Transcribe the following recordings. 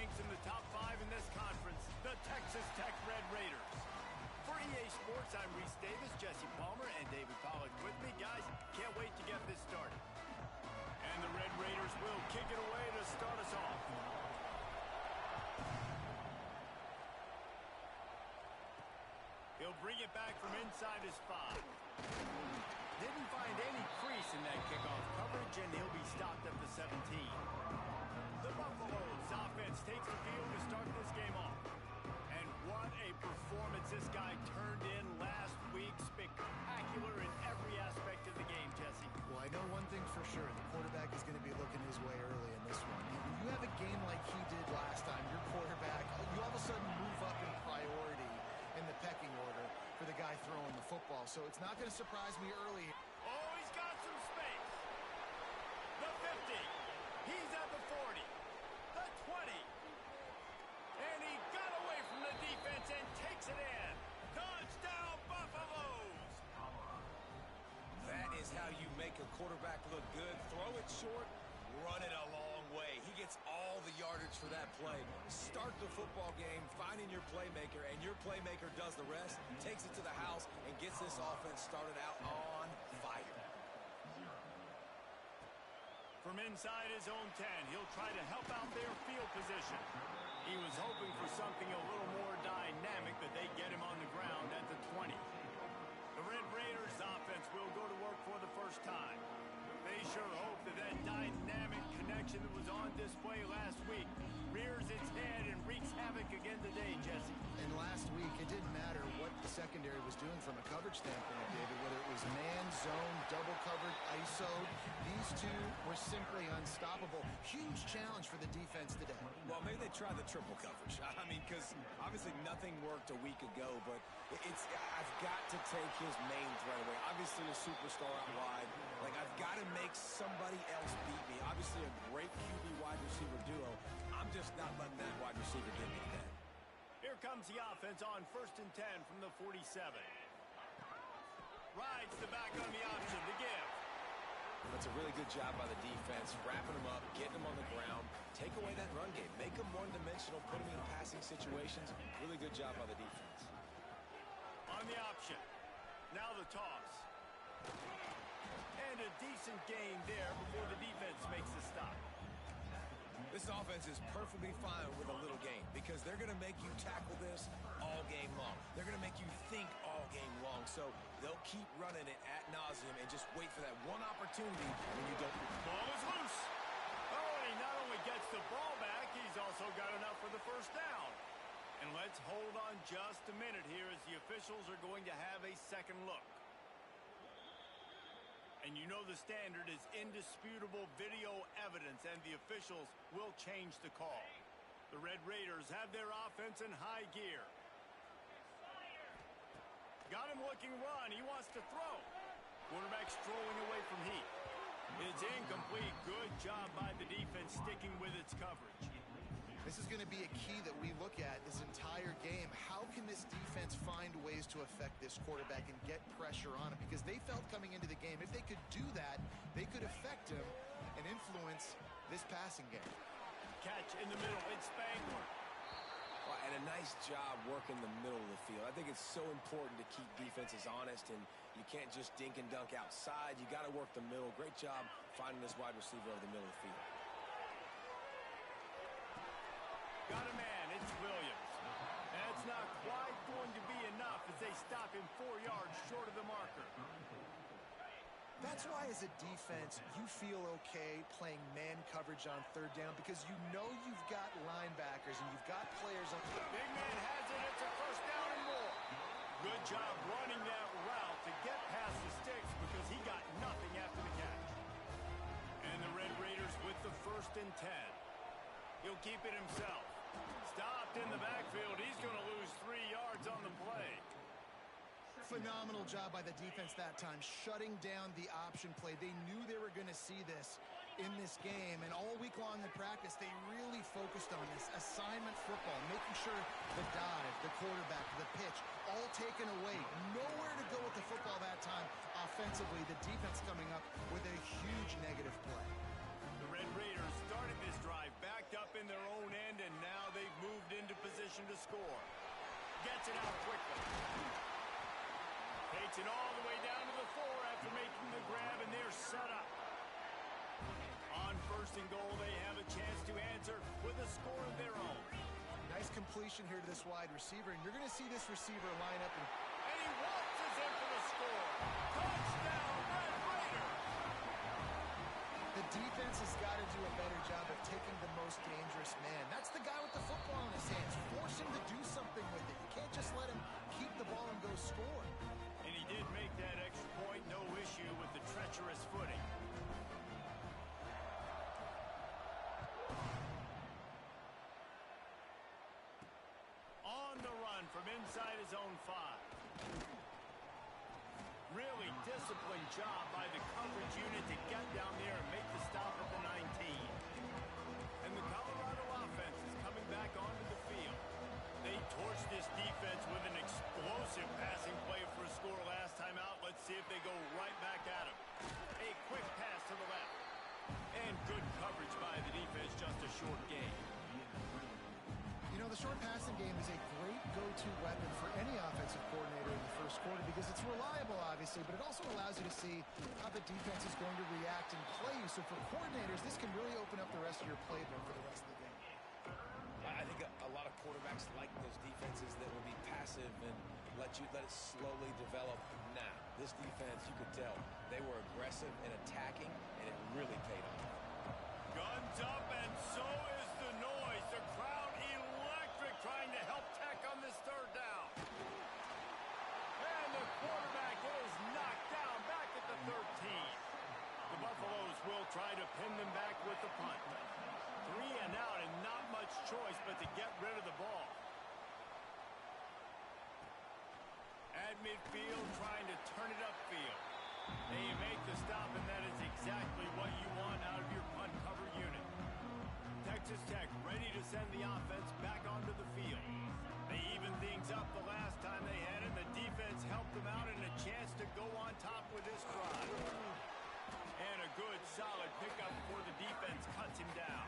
ranks in the top 5 in this conference, the Texas Tech Red Raiders. For EA Sports, I'm Reese Davis, Jesse Palmer, and David Pollack with me. Guys, can't wait to get this started. And the Red Raiders will kick it away to start us off. He'll bring it back from inside his 5. Didn't find any crease in that kickoff coverage, and he'll be stopped at the 17. The Buffaloes offense takes the field to start this game off. And what a performance this guy turned in last week. Spectacular in every aspect of the game, Jesse. Well, I know one thing for sure. The quarterback is going to be looking his way early in this one. When you have a game like he did last time, your quarterback, you all of a sudden move up in priority in the pecking order for the guy throwing the football. So it's not going to surprise me early. Oh, he's got some space. The 50. He's at the 40. The 20. And he got away from the defense and takes it in. Touchdown, Buffaloes! That is how you make a quarterback look good. Throw it short, run it a long way. He gets all the yardage for that play. Start the football game, finding your playmaker, and your playmaker does the rest, takes it to the house, and gets this offense started out on fire. From inside his own 10, he'll try to help out their field position. He was hoping for something a little more dynamic, but they get him on the ground at the 20. The Red Raiders offense will go to work for the first time. They sure hope that that dynamic connection that was on display last week rears its head and wreaks havoc again today, Jesse. And last week, it didn't matter what the secondary was doing from a coverage standpoint, David, whether it was man, zone, double covered, ISO'd. These two were simply unstoppable. Huge challenge for the defense today. Well, maybe they try the triple coverage. I mean, because obviously nothing worked a week ago, but I've got to take his main threat away. Obviously a superstar out wide. Like, I've got to make somebody else beat me. Obviously a great QB wide receiver duo. I'm just not letting that wide receiver get me today. Here comes the offense on 1st and 10 from the 47. Rides the back on the option to give. That's a really good job by the defense, wrapping them up, getting them on the ground, take away that run game, make them one-dimensional, put them in passing situations. Really good job by the defense. On the option. Now the toss. And a decent gain there before the defense makes the stop. This offense is perfectly fine with a little game because they're going to make you tackle this all game long. They're going to make you think all game long. So they'll keep running it ad nauseum and just wait for that one opportunity when you don't. Ball is loose. Oh, and he not only gets the ball back, he's also got enough for the first down. And let's hold on just a minute here as the officials are going to have a second look. And you know the standard is indisputable video evidence, and the officials will change the call. The Red Raiders have their offense in high gear. Got him looking run. He wants to throw. Quarterback strolling away from heat. It's incomplete. Good job by the defense sticking with its coverage. This is going to be a key that we look at this entire game. How can this defense find ways to affect this quarterback and get pressure on him? Because they felt coming into the game, if they could do that, they could affect him and influence this passing game. Catch in the middle. It's Spangler. Well, and a nice job working the middle of the field. I think it's so important to keep defenses honest, and you can't just dink and dunk outside. You got to work the middle. Great job finding this wide receiver over the middle of the field. Got a man, it's Williams. That's not quite going to be enough as they stop him 4 yards short of the marker. That's why as a defense, you feel okay playing man coverage on 3rd down because you know you've got linebackers and you've got players on. Big man has it, it's a first down and more. Good job running that route to get past the sticks because he got nothing after the catch. And the Red Raiders with the 1st and 10. He'll keep it himself. Stopped in the backfield. He's going to lose 3 yards on the play. Phenomenal job by the defense that time, shutting down the option play. They knew they were going to see this in this game, and all week long in practice, they really focused on this assignment football, making sure the dive, the quarterback, the pitch, all taken away. Nowhere to go with the football that time offensively. The defense coming up with a huge negative play. The Red Raiders started this drive backed up in their own end, and now gets it out quickly. Takes it all the way down to the 4 after making the grab, and they're set up. On first and goal, they have a chance to answer with a score of their own. Nice completion here to this wide receiver, and you're going to see this receiver line up. And he waltzes in for the score. Touchdown, Red Raider! The defense has got to do a better job of taking the most dangerous man. That's the guy with the football in his hands. Force him to do something with it. You can't just let him keep the ball and go score. And he did make that extra point, no issue with the treacherous footing. On the run from inside his own 5. Really disciplined job by the coverage unit to get down there and make the stop at the 19. And the Colorado offense is coming back onto the field. They torched this defense with an explosive passing play for a score last time out. Let's see if they go right back at him. A quick pass to the left. And good coverage by the defense, just a short gain. You know, the short passing game is a great go-to weapon for any offensive coordinator in the first quarter because it's reliable, obviously, but it also allows you to see how the defense is going to react and play you. So for coordinators, this can really open up the rest of your playbook for the rest of the game. I think a lot of quarterbacks like those defenses that will be passive and let it slowly develop. Nah, this defense, you could tell, they were aggressive and attacking, and it really paid off. Guns up, and so is the noise. The crowd electric, trying to help Tech on this third down. And the quarterback is knocked down back at the 13. The Buffaloes will try to pin them back with the punt. 3 and out, and not much choice but to get rid of the ball. At midfield, trying to turn it upfield. They make the stop, and that is exactly what you want out of your punt cover unit. Texas Tech ready to send the offense back onto the field. They evened things up the last time they had it. The defense helped them out, and a chance to go on top with this drive. And a good, solid pickup before the defense cuts him down.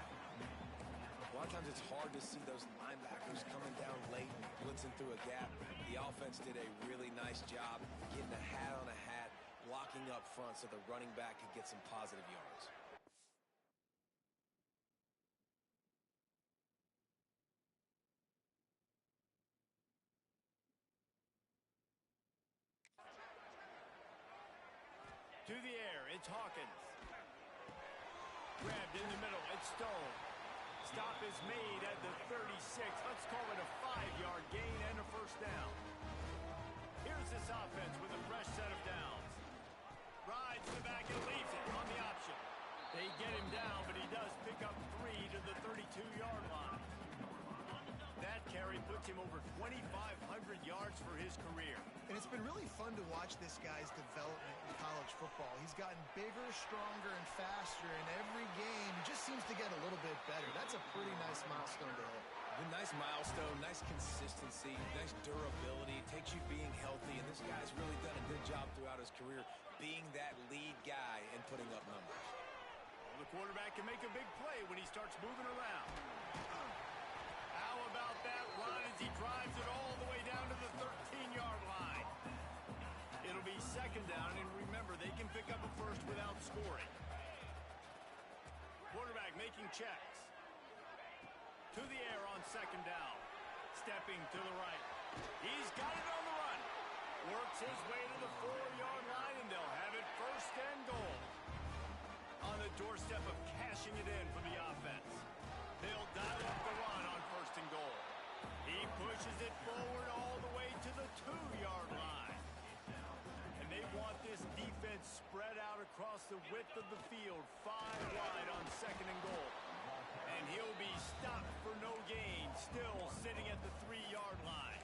A lot of times it's hard to see those linebackers coming down late, blitzing through a gap. The offense did a really nice job getting a hat on a hat, blocking up front so the running back could get some positive yards. To the air, it's Hawkins. Grabbed in the middle, it's Stone. Stop is made at the 36. Let's call it a 5-yard gain and a first down. Here's this offense with a fresh set of downs. Rides the back and leaves it on the option. They get him down, but he does pick up 3 to the 32-yard line. That carry puts him over 2,500 yards for his career. And it's been really fun to watch this guy's development in college football. He's gotten bigger, stronger, and faster in every game. He just seems to get a little bit better. That's a pretty nice milestone to hit. A nice milestone, nice consistency, nice durability. Takes you being healthy, and this guy's really done a good job throughout his career being that lead guy and putting up numbers. Well, the quarterback can make a big play when he starts moving around. How about that run as he drives it all the way down to the 13-yard line? It'll be second down, and remember, they can pick up a first without scoring. Quarterback making checks. To the air on second down. Stepping to the right. He's got it on the run. Works his way to the 4-yard line, and they'll have it first and goal. On the doorstep of cashing it in for the offense. They'll dial up the run on first and goal. He pushes it forward all the way to the 2-yard line. And they want this defense spread out across the width of the field, 5 wide on second and goal. And he'll be stopped for no gain, still sitting at the 3-yard line.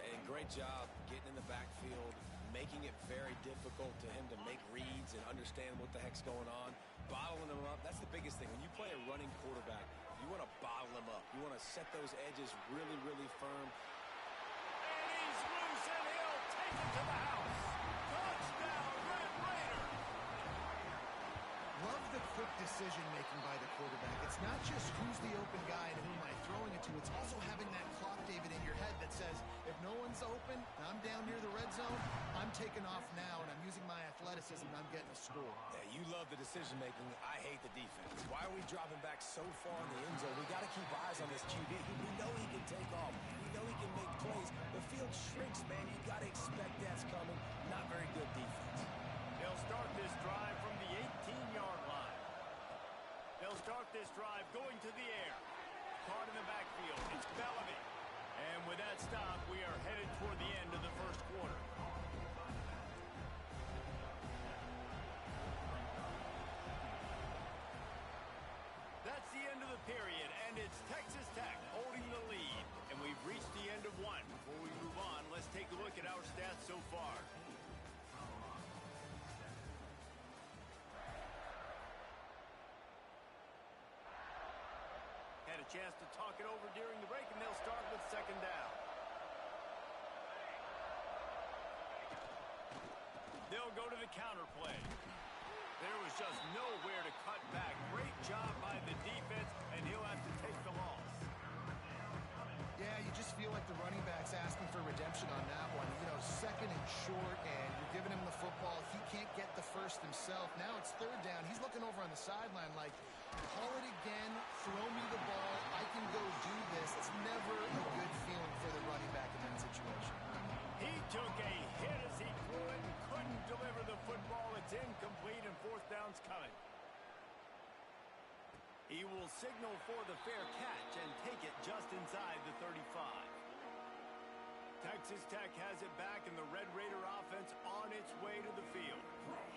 And great job getting in the backfield, making it very difficult to him to make reads and understand what the heck's going on. Bottling him up, that's the biggest thing. When you play a running quarterback, you want to bottle him up. You want to set those edges really, really firm. And he's loose, and he'll take it to the house. Touchdown, Red Raider! Love the quick decision-making by the quarterback. It's not just who's the open guy and who am I throwing it to. It's also having that clock, David, in your head that that says, if no one's open and I'm down near the red zone, I'm taking off now, and I'm using my athleticism, and I'm getting a score. Yeah, you love the decision-making. I hate the defense. Why are we dropping back so far in the end zone? We got to keep eyes on this QB. We know he can take off. We know he can make plays. The field shrinks, man. You got to expect that's coming. Not very good defense. They'll start this drive from the 18-yard line. They'll start this drive going to the air. Caught in the backfield. It's Bellamy. And with that stop, we are headed toward the end of the first quarter. That's the end of the period, and it's Texas Tech holding the lead. And we've reached the end of one. Before we move on, let's take a look at our stats so far. Had a chance to talk it over during the break, and they'll start with second down. They'll go to the counter play. There was just nowhere to cut back. Great job by the defense, and he'll have to take the loss. Yeah, you just feel like the running back's asking for redemption on that one. You know, second and short, and you're giving him the football. He can't get the first himself. Now it's third down. He's looking over on the sideline like, call it again, throw me the ball, I can go do this. It's never a good feeling for the running back in that situation. He took a hit as he threw it and couldn't deliver the football. It's incomplete, and fourth down's coming. He will signal for the fair catch and take it just inside the 35. Texas Tech has it back, and the Red Raider offense on its way to the field.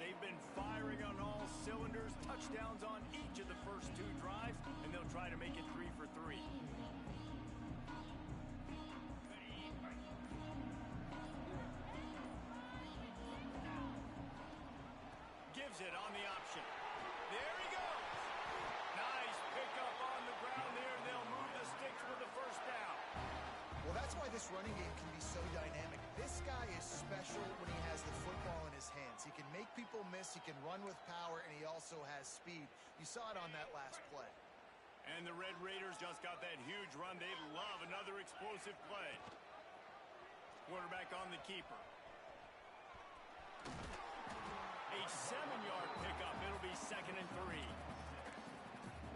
They've been firing on all cylinders, touchdowns on each of the first two drives, and they'll try to make it 3 for 3. Gives it on the option. There he goes. Nice pickup on the ground there. They'll move the sticks with the first down. Well, that's why this running game can be so dynamic. This guy is special when he has the football in his hands. He can make people miss, he can run with power, and he also has speed. You saw it on that last play. And the Red Raiders just got that huge run. They love another explosive play. Quarterback on the keeper. A 7-yard pickup. It'll be 2nd and 3.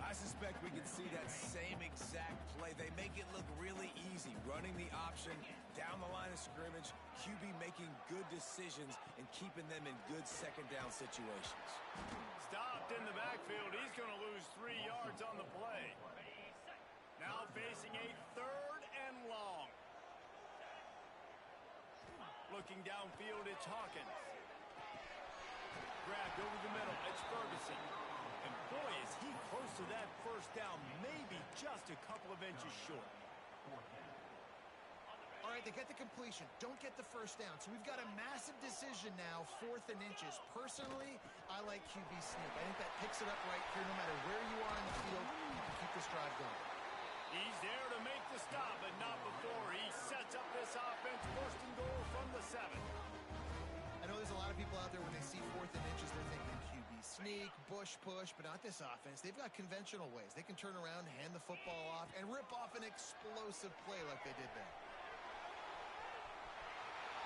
I suspect we can see that same exact play. They make it look really easy, running the option down the line of scrimmage, QB making good decisions and keeping them in good second down situations. Stopped in the backfield. He's going to lose 3 yards on the play. Now facing a 3rd and long. Looking downfield, it's Hawkins. Grabbed over the middle. It's Ferguson. And boy, is he close to that first down. Maybe just a couple of inches short. All right, they get the completion. Don't get the first down. So we've got a massive decision now, 4th and inches. Personally, I like QB sneak. I think that picks it up right here. No matter where you are in the field, you can keep this drive going. He's there to make the stop, but not before. He sets up this offense. 1st and goal from the 7. I know there's a lot of people out there when they see 4th and inches, they're thinking QB sneak, bush push, but not this offense. They've got conventional ways. They can turn around, hand the football off, and rip off an explosive play like they did there.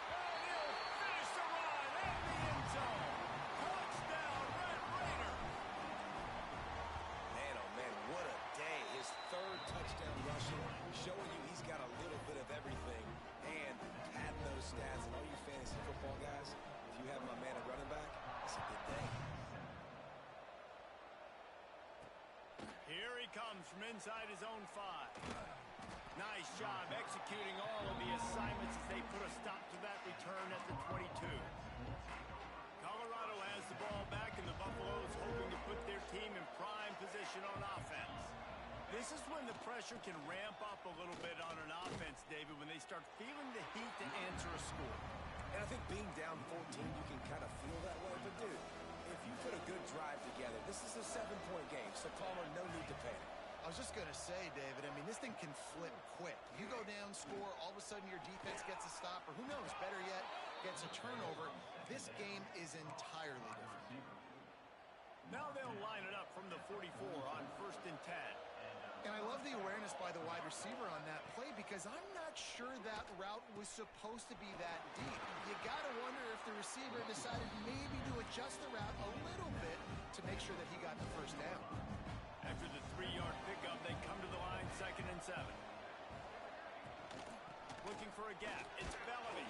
And he'll finish the run in the end zone. Touchdown, Red Raider. Man, oh man, what a day. His 3rd touchdown rushing, showing you he's got a little bit of everything. And padding those stats. And all you fantasy football guys, if you have my man at running back, it's a good day. Here he comes from inside his own 5. Nice job executing all of the assignments as they put a stop to that return at the 22. Colorado has the ball back, and the Buffaloes hoping to put their team in prime position on offense. This is when the pressure can ramp up a little bit on an offense, David, when they start feeling the heat to answer a score. And I think being down 14, you can kind of feel that way. But, dude, if you put a good drive together, this is a 7-point game, so Palmer, no need to panic. I was just going to say, David, I mean, this thing can flip quick. You go down, score, all of a sudden your defense gets a stop, or who knows, better yet, gets a turnover. This game is entirely different. Now they'll line it up from the 44 on 1st and 10. And I love the awareness by the wide receiver on that play because I'm not sure that route was supposed to be that deep. You got to wonder if the receiver decided maybe to adjust the route a little bit to make sure that he got the first down. After the 3-yard pickup, they come to the line 2nd and 7. Looking for a gap. It's Bellamy.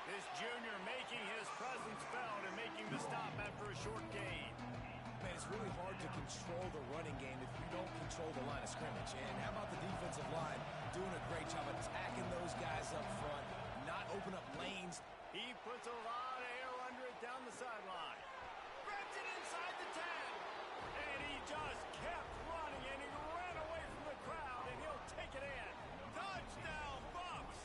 This junior making his presence felt and making the stop after a short gain. Man, it's really hard to control the running game if you don't control the line of scrimmage. And how about the defensive line doing a great job attacking those guys up front, not open up lanes. He puts a lot of air under it down the sideline. Grabs it inside the 10. And he just kept running, and he ran away from the crowd, and he'll take it in. Touchdown, Bucks!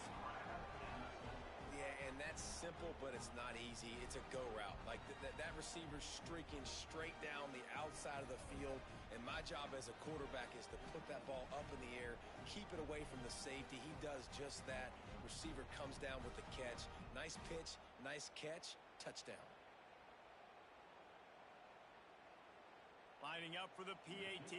Yeah, and that's simple, but it's not easy. It's a go route. Like that receiver's streaking straight down the outside of the field, and my job as a quarterback is to put that ball up in the air, keep it away from the safety. He does just that. Receiver comes down with the catch. Nice pitch, nice catch, touchdown. Lining up for the PAT.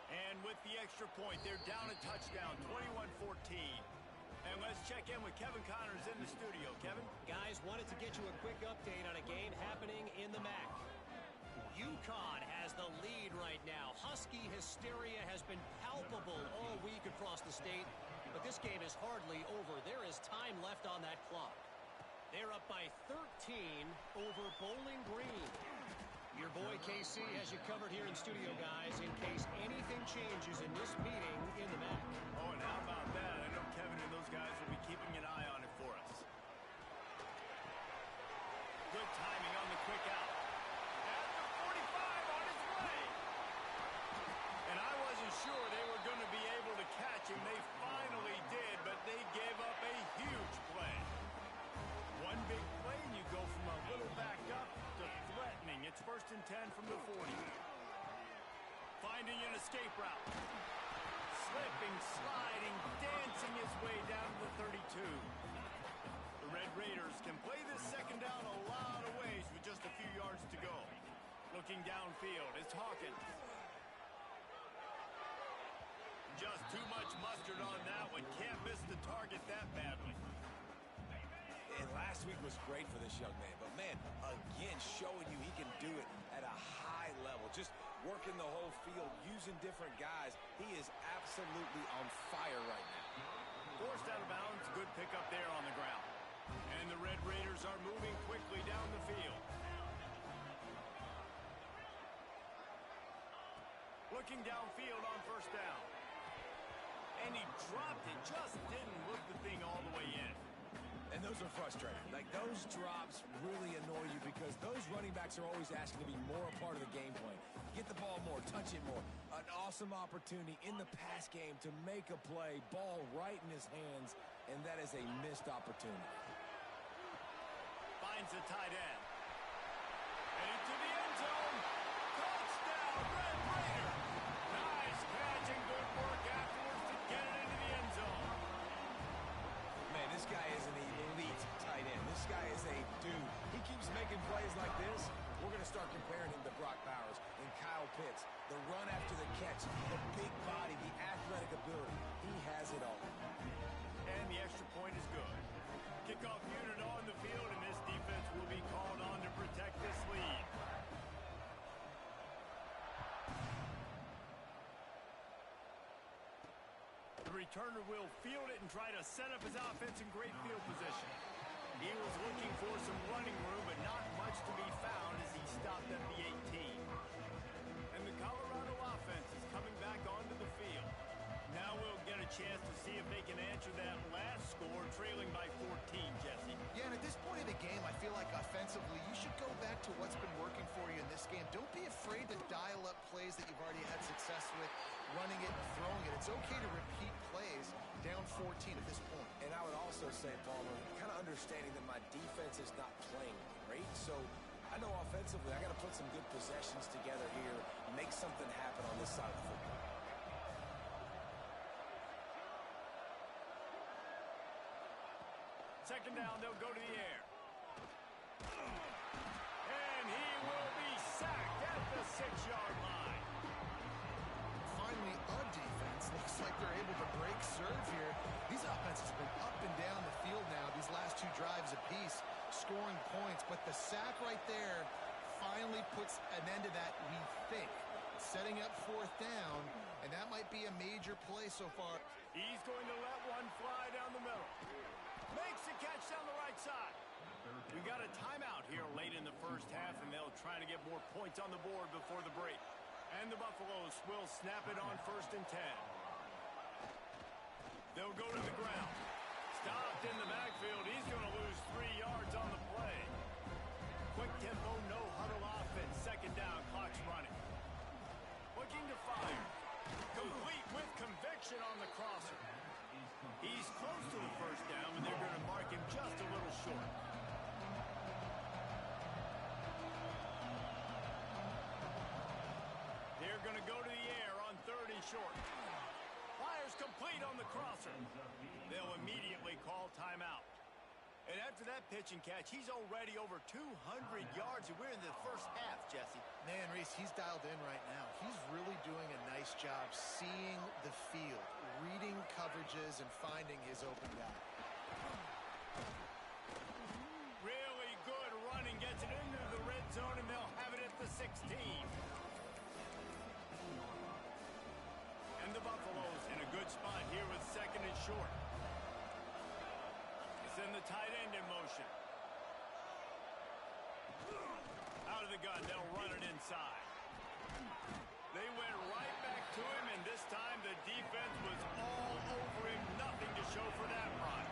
And with the extra point, they're down a touchdown, 21-14. And let's check in with Kevin Connors in the studio. Kevin? Guys, wanted to get you a quick update on a game happening in the MAC. UConn has the lead right now. Husky hysteria has been palpable all week across the state, but this game is hardly over. There is time left on that clock. They're up by 13 over Bowling Green. Your boy KC has you covered here in studio, guys, in case anything changes in this meeting in the MAC. Oh, and how about that? I know Kevin and those guys will be keeping an eye on it for us. Good timing on the quick out. At the 45 on his way. And I wasn't sure they were going to be able to catch him. They finally did, but they gave up a huge play. One big play, and you go from a little back up to threatening. It's 1st and 10 from the 40. Finding an escape route. Slipping, sliding, dancing his way down to the 32. The Red Raiders can play this second down a lot of ways with just a few yards to go. Looking downfield, it's Hawkins. Just too much mustard on that one. Can't miss the target that badly. And last week was great for this young man. But, man, again, showing you he can do it at a high level. Just working the whole field, using different guys. He is absolutely on fire right now. Forced out of bounds. Good pickup there on the ground. And the Red Raiders are moving quickly down the field. Looking downfield on 1st down. And he dropped it. Just didn't look the thing all the way in. And those are frustrating. Like, those drops really annoy you because those running backs are always asking to be more a part of the game plan. Get the ball more, touch it more. An awesome opportunity in the pass game to make a play, ball right in his hands, and that is a missed opportunity. Finds the tight end. And into the end zone. Touchdown, Red Raider. Nice catch and good work afterwards to get it into the end zone. Man, this guy is an elite tight end. This guy is a dude. He keeps making plays like this. We're going to start comparing him to Brock Bowers and Kyle Pitts. The run after the catch, the big body, the athletic ability. He has it all. And the extra point is good. Kickoff unit on the field, and this defense will be called on to protect this lead. The returner will field it and try to set up his offense in great field position. He was looking for some running room, but not much to be found as he stopped at the 18. And the Colorado offense is coming back onto the field. Now we'll get a chance to see if they can answer that last score, trailing by 14, Jesse. Yeah, and at this point of the game, I feel like offensively, you should go back to what's been working for you in this game. Don't be afraid to dial up plays that you've already had success with, running it and throwing it. It's okay to repeat plays down 14 at this point. And I would also say, Palmer, kind of understanding that my defense is not playing great, so I know offensively I got to put some good possessions together here, make something happen on this side of the football. Second down, they'll go to the air. And he will be sacked at the quick serve here. These offenses have been up and down the field now, these last two drives apiece, scoring points. But the sack right there finally puts an end to that, we think. Setting up fourth down, and that might be a major play so far. He's going to let one fly down the middle. Makes the catch down the right side. We got a timeout here late in the first half, and they'll try to get more points on the board before the break. And the Buffaloes will snap it on 1st and 10. They'll go to the ground. Stopped in the backfield. He's going to lose 3 yards on the play. Quick tempo, no huddle offense. 2nd down, clock's running. Looking to fire. Complete with conviction on the crosser. He's close to the 1st down, and they're going to mark him just a little short. They're going to go to the air on 3rd and short. Fires complete on the crosser. They'll immediately call timeout. And after that pitch and catch, he's already over 200 yards, and we're in the first half, Jesse. Man, Reese, he's dialed in right now. He's really doing a nice job seeing the field, reading coverages, and finding his open guy. Really good running, gets it into the red zone, and they'll have it at the 16. And the Buffaloes in a good spot here with 2nd and short. Send the tight end in motion. Out of the gun, they'll run it inside. They went right back to him, and this time the defense was all over him. Nothing to show for that run.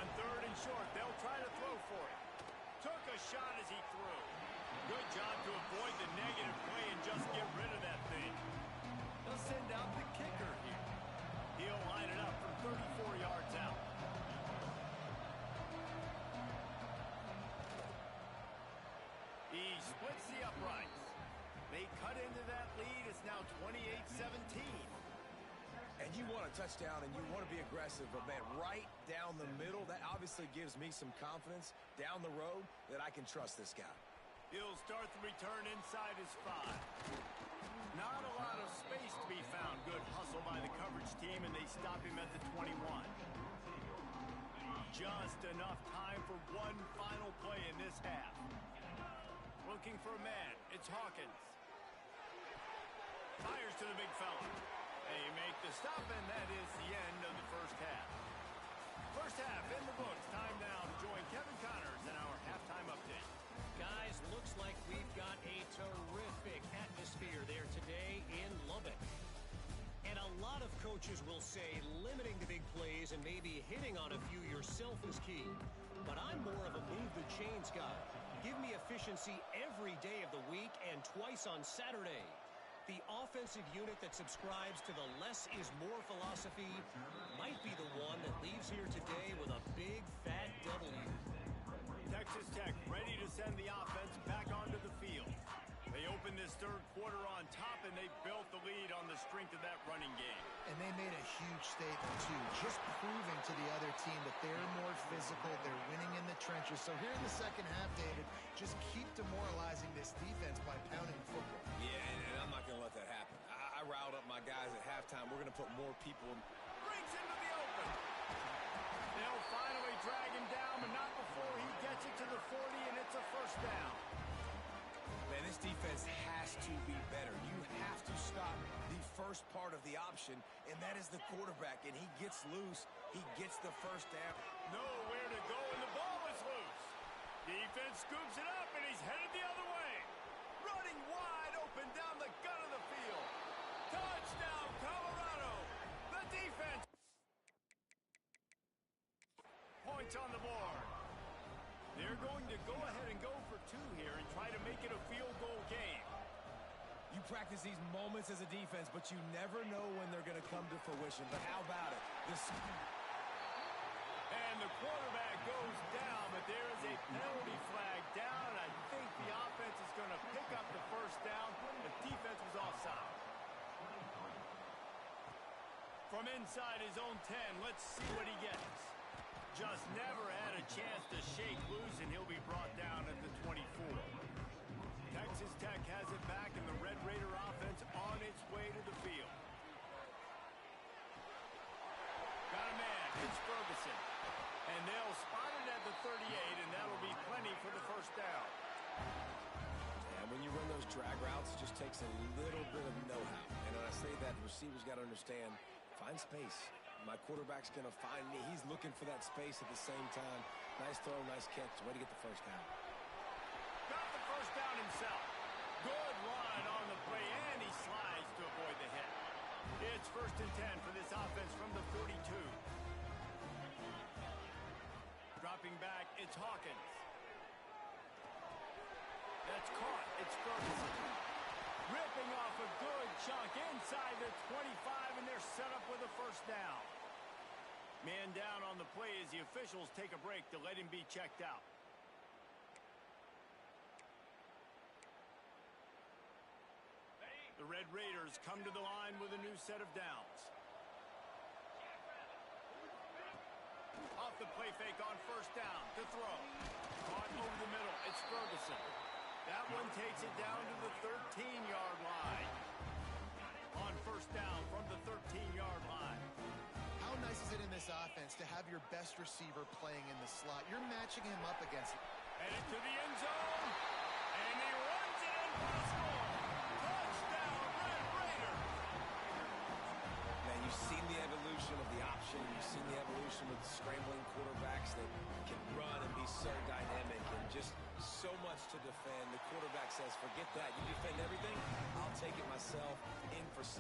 On 3rd and short, they'll try to throw for it. Took a shot as he threw. Good job to avoid the negative play and just get rid of that thing. They'll send out the kicker here. He'll line it up from 34 yards out. He splits the uprights. They cut into that lead. It's now 28-17. And you want a touchdown and you want to be aggressive, but man, right down the middle, that obviously gives me some confidence down the road that I can trust this guy. He'll start the return inside his 5. Not a lot of space to be found. Good hustle by the coverage team, and they stop him at the 21. Just enough time for one final play in this half. Looking for a man. It's Hawkins. Fires to the big fella. They make the stop, and that is the end of the first half. First half in the books. Time now to join Kevin Connors in our halftime update. Guys, looks like we've got a terrific atmosphere there today in Lubbock. And a lot of coaches will say limiting the big plays and maybe hitting on a few yourself is key. But I'm more of a move the chains guy. Give me efficiency every day of the week and twice on Saturday. The offensive unit that subscribes to the less is more philosophy might be the one that leaves here today with a big fat W. Texas Tech ready to send the offense back onto the field. They opened this 3rd quarter on top, and they built the lead on the strength of that running game. And they made a huge statement, too, just proving to the other team that they're more physical, they're winning in the trenches. So here in the second half, David, just keep demoralizing this defense by pounding the football. Yeah, and I'm not going to let that happen. I riled up my guys at halftime. We're going to put more people in. Brings him to the open. They'll finally drag him down, but not before he gets it to the 40, and it's a 1st down. Man, this defense has to be better. You have to stop the first part of the option, and that is the quarterback. And he gets loose. He gets the 1st down. Nowhere to go, and the ball is loose. Defense scoops it up, and he's headed the other way. Running wide open down the gut of the field. Touchdown, Colorado. The defense. Points on the board. They're going to go ahead and go for 2 here and try to make it a field goal game. You practice these moments as a defense, but you never know when they're going to come to fruition. But how about it? And the quarterback goes down, but there is a penalty flag down, and I think the offense is going to pick up the 1st down. The defense was offside. From inside his own 10, let's see what he gets. Just never had a chance to shake loose, and he'll be brought down at the 24. Texas Tech has it back, and the Red Raider offense on its way to the field. the 38, and that'll be plenty for the first down. And when you run those drag routes, it just takes a little bit of know-how. And when I say that, the receiver's got to understand, find space. My quarterback's going to find me. He's looking for that space at the same time. Nice throw, nice catch. Way to get the first down. Got the first down himself. Good run on the play, and he slides to avoid the hit. It's 1st and 10 for this offense from the 42. Dropping back, it's Hawkins. That's caught. It's Ferguson. Ripping off a good chunk inside the 25, and they're set up with a first down. Man down on the play as the officials take a break to let him be checked out. The Red Raiders come to the line with a new set of downs. Off the play fake on first down to throw. Caught over the middle. It's Ferguson. That one takes it down to the 13-yard line. On first down from the 13-yard line. How nice is it in this offense to have your best receiver playing in the slot? You're matching him up against it. Headed to the end zone. And he runs it in for a score. Touchdown, Red Raiders. Man, you've seen the evolution of the option. You've seen the evolution with scrambling quarterbacks that can run and be so dynamic and just so much to defend. The quarterback says, forget that. You defend everything, I'll take it myself. In for 6.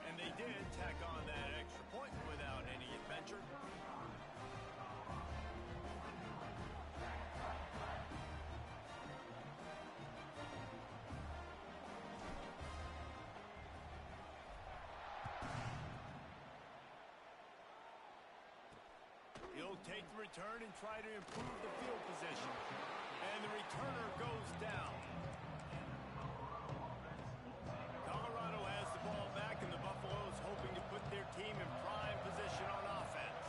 And they did tack on that extra point without any adventure. He'll take the return and try to improve the field position. And the returner goes down. Colorado has the ball back, and the Buffaloes hoping to put their team in prime position on offense.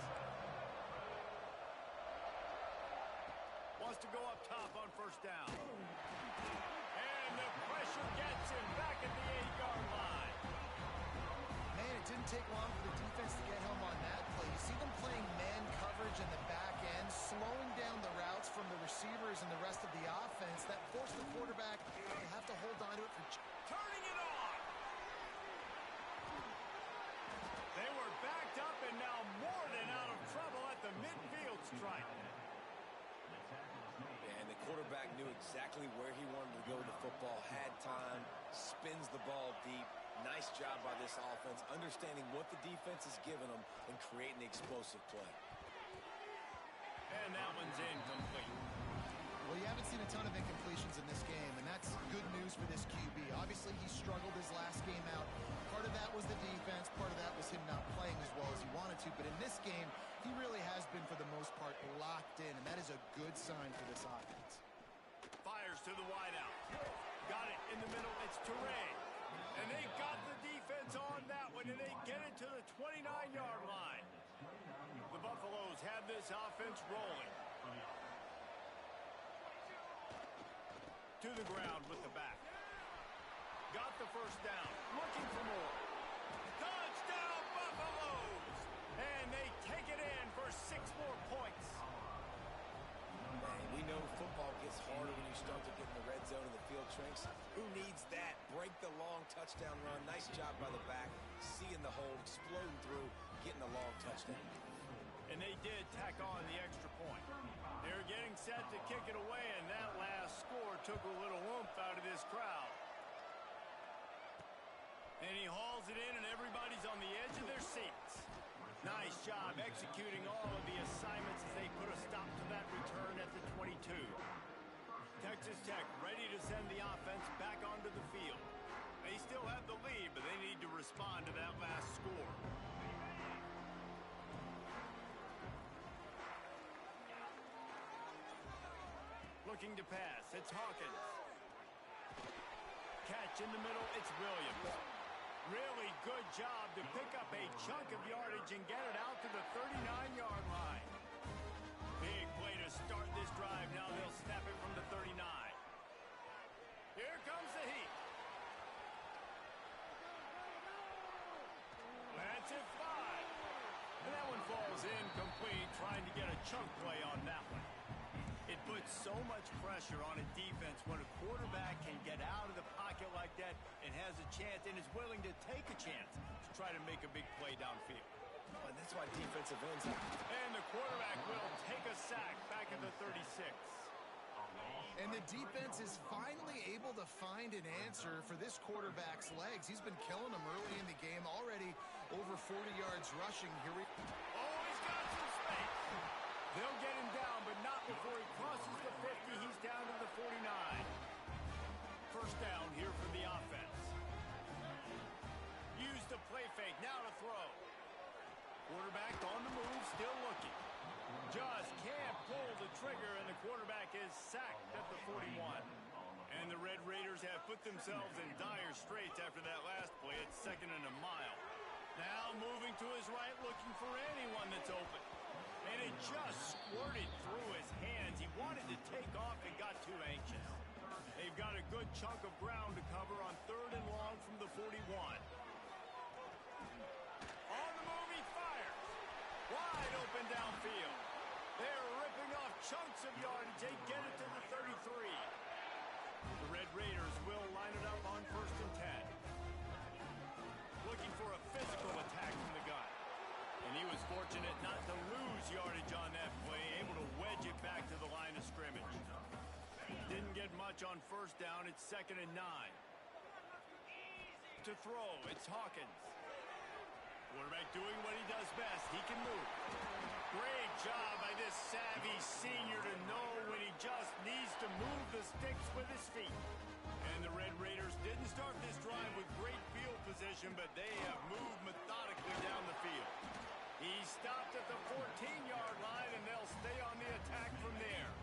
Wants to go up top on first down. And the pressure gets him back at the 8-yard line. Man, it didn't take long for the defense to get home on that play. You see them playing man coverage in the back end, slowing down the routes from the receivers and the rest of the offense. That forced the quarterback to have to hold on to it for... Turning it on! They were backed up and now more than out of trouble at the midfield stripe. And the quarterback knew exactly where he wanted to go with the football, had time, spins the ball deep. Nice job by this offense, understanding what the defense is giving them and creating the explosive play. And that one's incomplete. Well, you haven't seen a ton of incompletions in this game, and that's good news for this QB. Obviously, he struggled his last game out. Part of that was the defense. Part of that was him not playing as well as he wanted to. But in this game, he really has been, for the most part, locked in, and that is a good sign for this offense. Fires to the wideout. Got it in the middle. It's Toure. And they got the defense on that one, and they get it to the 29-yard line. The Buffaloes have this offense rolling. To the ground with the back. Got the first down. Looking for more. Touchdown, Buffaloes! And they take it in for 6 more points. We know football gets harder when you start to get in the red zone and the field shrinks. Who needs that? Break the long touchdown run. Nice job by the back. Seeing the hole, exploding through, getting the long touchdown. And they did tack on the extra point. They were getting set to kick it away, and that last score took a little oomph out of this crowd. And he hauls it in, and everybody's on the edge of their seats. Nice job executing all of the assignments as they put a stop to that return at the 22. Texas Tech ready to send the offense back onto the field. They still have the lead, but they need to respond to that last score. Looking to pass, it's Hawkins. Catch in the middle, it's Williams. Really good job to pick up a chunk of yardage and get it out to the 39-yard line. Big play to start this drive. Now they'll snap it from the 39. Here comes the heat. That's it, 5. And that one falls incomplete, trying to get a chunk play on that one. so much pressure on a defense when a quarterback can get out of the pocket like that and has a chance and is willing to take a chance to try to make a big play downfield. And that's why defensive ends. And the quarterback will take a sack back at the 36. And the defense is finally able to find an answer for this quarterback's legs. He's been killing them early in the game, already over 40 yards rushing. Here we Oh, he's got some space. They'll get him down, but not before he crosses the 50. He's down to the 49. First down here for the offense. Use the play fake. Now to throw. Quarterback on the move, still looking. Just can't pull the trigger, and the quarterback is sacked at the 41. And the Red Raiders have put themselves in dire straits after that last play. It's 2nd and a mile. Now moving to his right, looking for anyone that's open. And it just squirted through his hands. He wanted to take off and got too anxious. They've got a good chunk of ground to cover on 3rd and long from the 41. On the move, he fires. Wide open downfield. They're ripping off chunks of yardage. They get it to the 33. The Red Raiders will line it up on 1st and 10. Looking for a physical attack from the gun. And he was fortunate not to lose yardage on that play, able to wedge it back to the line of scrimmage. Didn't get much on 1st down. It's 2nd and 9. To throw, it's Hawkins. Quarterback doing what he does best. He can move. Great job by this savvy senior to know when he just needs to move the sticks with his feet. And the Red Raiders didn't start this drive with great field position, but they have moved methodically down the field. He stopped at the 14-yard line, and they'll stay on the attack from there.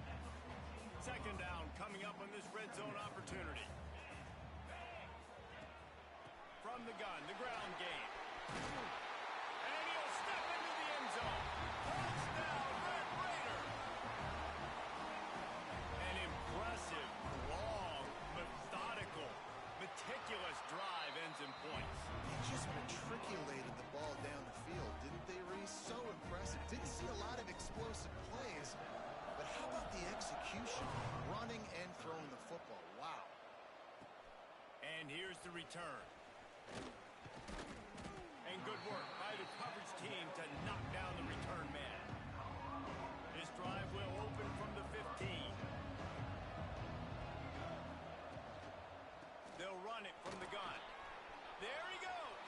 2nd down coming up on this red zone opportunity. From the gun, the ground game. And he'll step into the end zone. Touchdown, Red Raider! An impressive, long, methodical, meticulous drive ends in points. They just matriculated the ball down the field, didn't they, Reese? So impressive. Didn't see a lot of explosive plays, but how about the execution, running and throwing the football? Wow. And here's the return. And good work by the coverage team to knock down the return man. This drive will open from the 15. They'll run it from the gun. There he goes.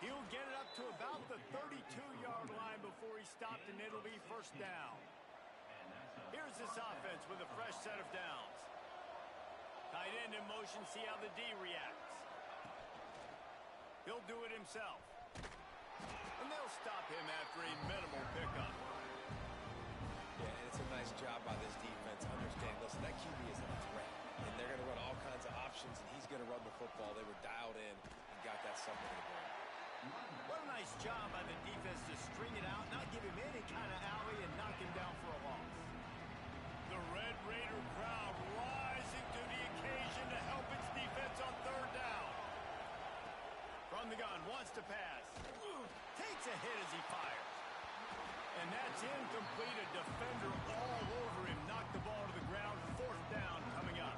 He'll get it up to about the 32-yard line before he stopped, and it'll be 1st down. Here's this offense with a fresh set of downs. Tight end in motion, see how the D reacts. He'll do it himself. And they'll stop him after a minimal pickup. Yeah, and it's a nice job by this defense understanding, listen, that QB is a threat. And they're going to run all kinds of options, and he's going to run the football. They were dialed in and got that something to the ground. What a nice job by the defense to string it out, not give him any kind of alley, and knock him down for a loss. The Red Raider crowd rising to the occasion to help its defense on 3rd down. From the gun, wants to pass. Takes a hit as he fires. And that's incomplete. A defender all over him. Knocked the ball to the ground. 4th down coming up.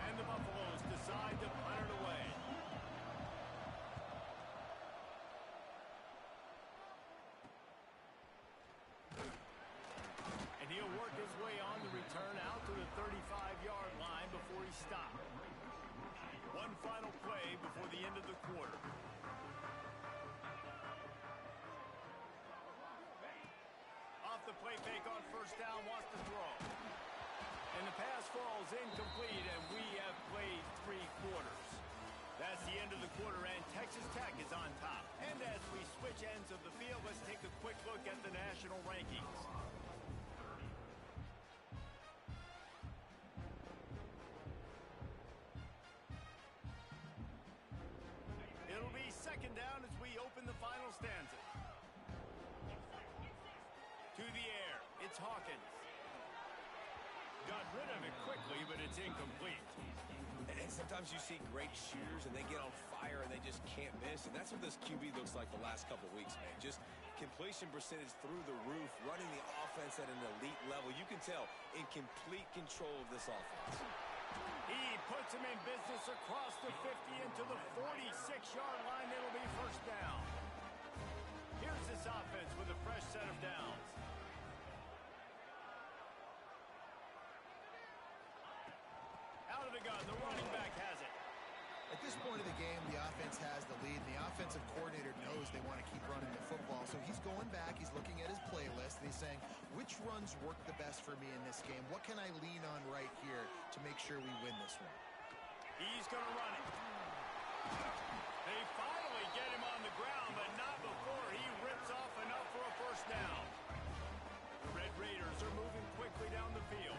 And the Buffaloes decide to punt it away. And he'll work his way on the return out to the 35-yard line before he stopped. One final play before the end of the quarter. Off the play fake on 1st down, wants to throw. And the pass falls incomplete, and we have played 3 quarters. That's the end of the quarter, and Texas Tech is on top. And as we switch ends of the field, let's take a quick look at the national rankings. It'll be 2nd down as we open the final stanza. To the air, it's Hawkins. Got rid of it quickly, but it's incomplete. And sometimes you see great shooters, and they get on fire, and they just can't miss. And that's what this QB looks like the last couple weeks, man. Just completion percentage through the roof, running the offense at an elite level. You can tell in complete control of this offense. He puts him in business across the 50 into the 46-yard line. It'll be first down. Here's this offense with a fresh set of downs. Out of the gun, the running back has it. At this point of the game, the offense has the lead, and the offensive coordinator knows they want to keep running the football. So he's going back, he's looking at his playlist, and he's saying, which runs work the best for me in this game? What can I lean on right here to make sure we win this one? He's going to run it. They finally get him on the ground, but not before he rips off enough for a first down. The Red Raiders are moving quickly down the field.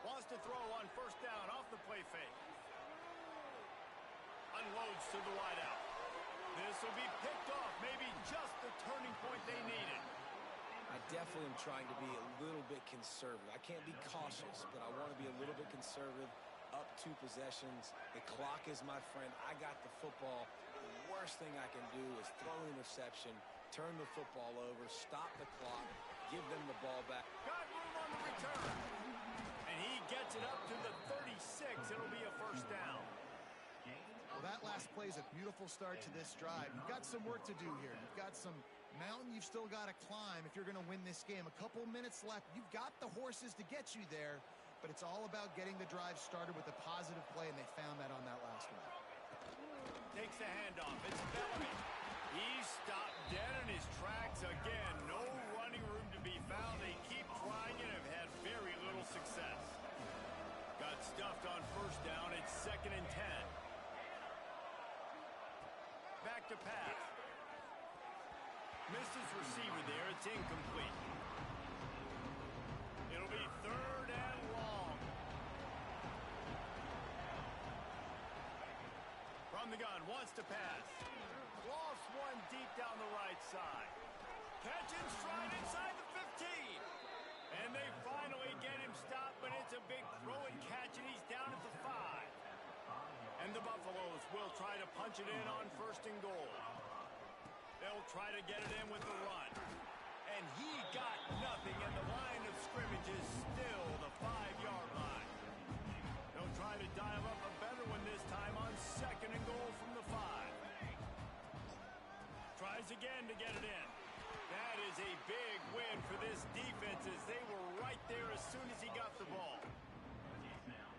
Wants to throw on first down off the play fake. Unloads to the wideout. This will be picked off, maybe just the turning point they needed. I definitely am trying to be a little bit conservative. I can't be cautious, but I want to be a little bit conservative. Up 2 possessions. The clock is my friend. I got the football. The worst thing I can do is throw an interception, turn the football over, stop the clock, give them the ball back. Got room on the return. And he gets it up to the 36. It'll be a first down. Well, that last play is a beautiful start to this drive. You've got some work to do here. You've got some mountain you've still got to climb if you're going to win this game. A couple minutes left. You've got the horses to get you there, but it's all about getting the drive started with a positive play, and they found that on that last one. Takes the handoff. It's Bellamy. He stopped dead in his tracks again. No running room to be found. They keep trying and have had very little success. Got stuffed on first down. It's 2nd and 10. Back to pass. Misses receiver there. It's incomplete. It'll be 3rd and long. From the gun, wants to pass. Lost one deep down the right side. Catch in stride inside the 15. And they finally get him stopped, but it's a big throw and catch, and he's down at the 5. And the Buffaloes will try to punch it in on 1st and goal. They'll try to get it in with the run. And he got nothing, and the line of scrimmage is still the 5-yard line. They'll try to dial up a better one this time on 2nd and goal from the 5. Tries again to get it in. That is a big win for this defense as they were right there as soon as he got the ball.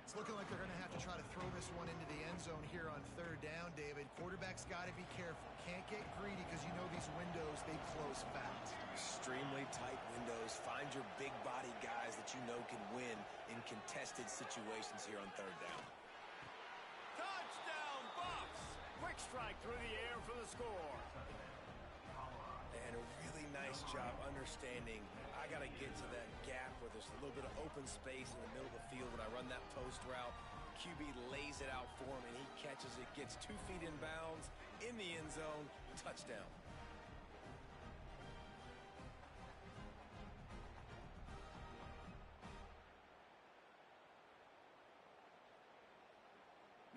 It's looking like they're going to have to try to throw this one into the end zone here on 3rd down, David. Quarterback's got to be careful. Can't get greedy because you know these windows, they close fast. Extremely tight windows. Find your big body guys that you know can win in contested situations here on 3rd down. Touchdown, Buffs! Quick strike through the air for the score. And a really nice job understanding I got to get to that gap where there's a little bit of open space in the middle of the field when I run that post route. QB lays it out for him, and he catches it, gets 2 feet in bounds, in the end zone, touchdown.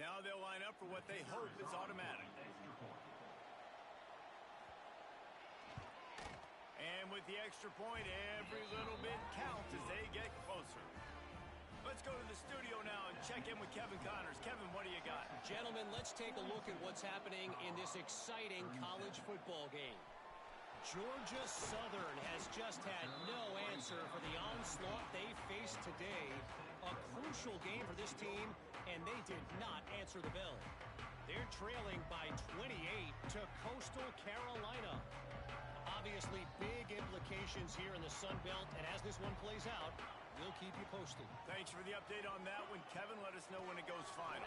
Now they'll line up for what they hope is automatic. And with the extra point, every little bit counts as they get closer. Let's go to the studio now and check in with Kevin Connors. Kevin, what do you got? Gentlemen, let's take a look at what's happening in this exciting college football game. Georgia Southern has just had no answer for the onslaught they faced today. A crucial game for this team, and they did not answer the bell. They're trailing by 28 to Coastal Carolina. Obviously, big implications here in the Sun Belt, and as this one plays out, we'll keep you posted. Thanks for the update on that one, Kevin. Let us know when it goes final.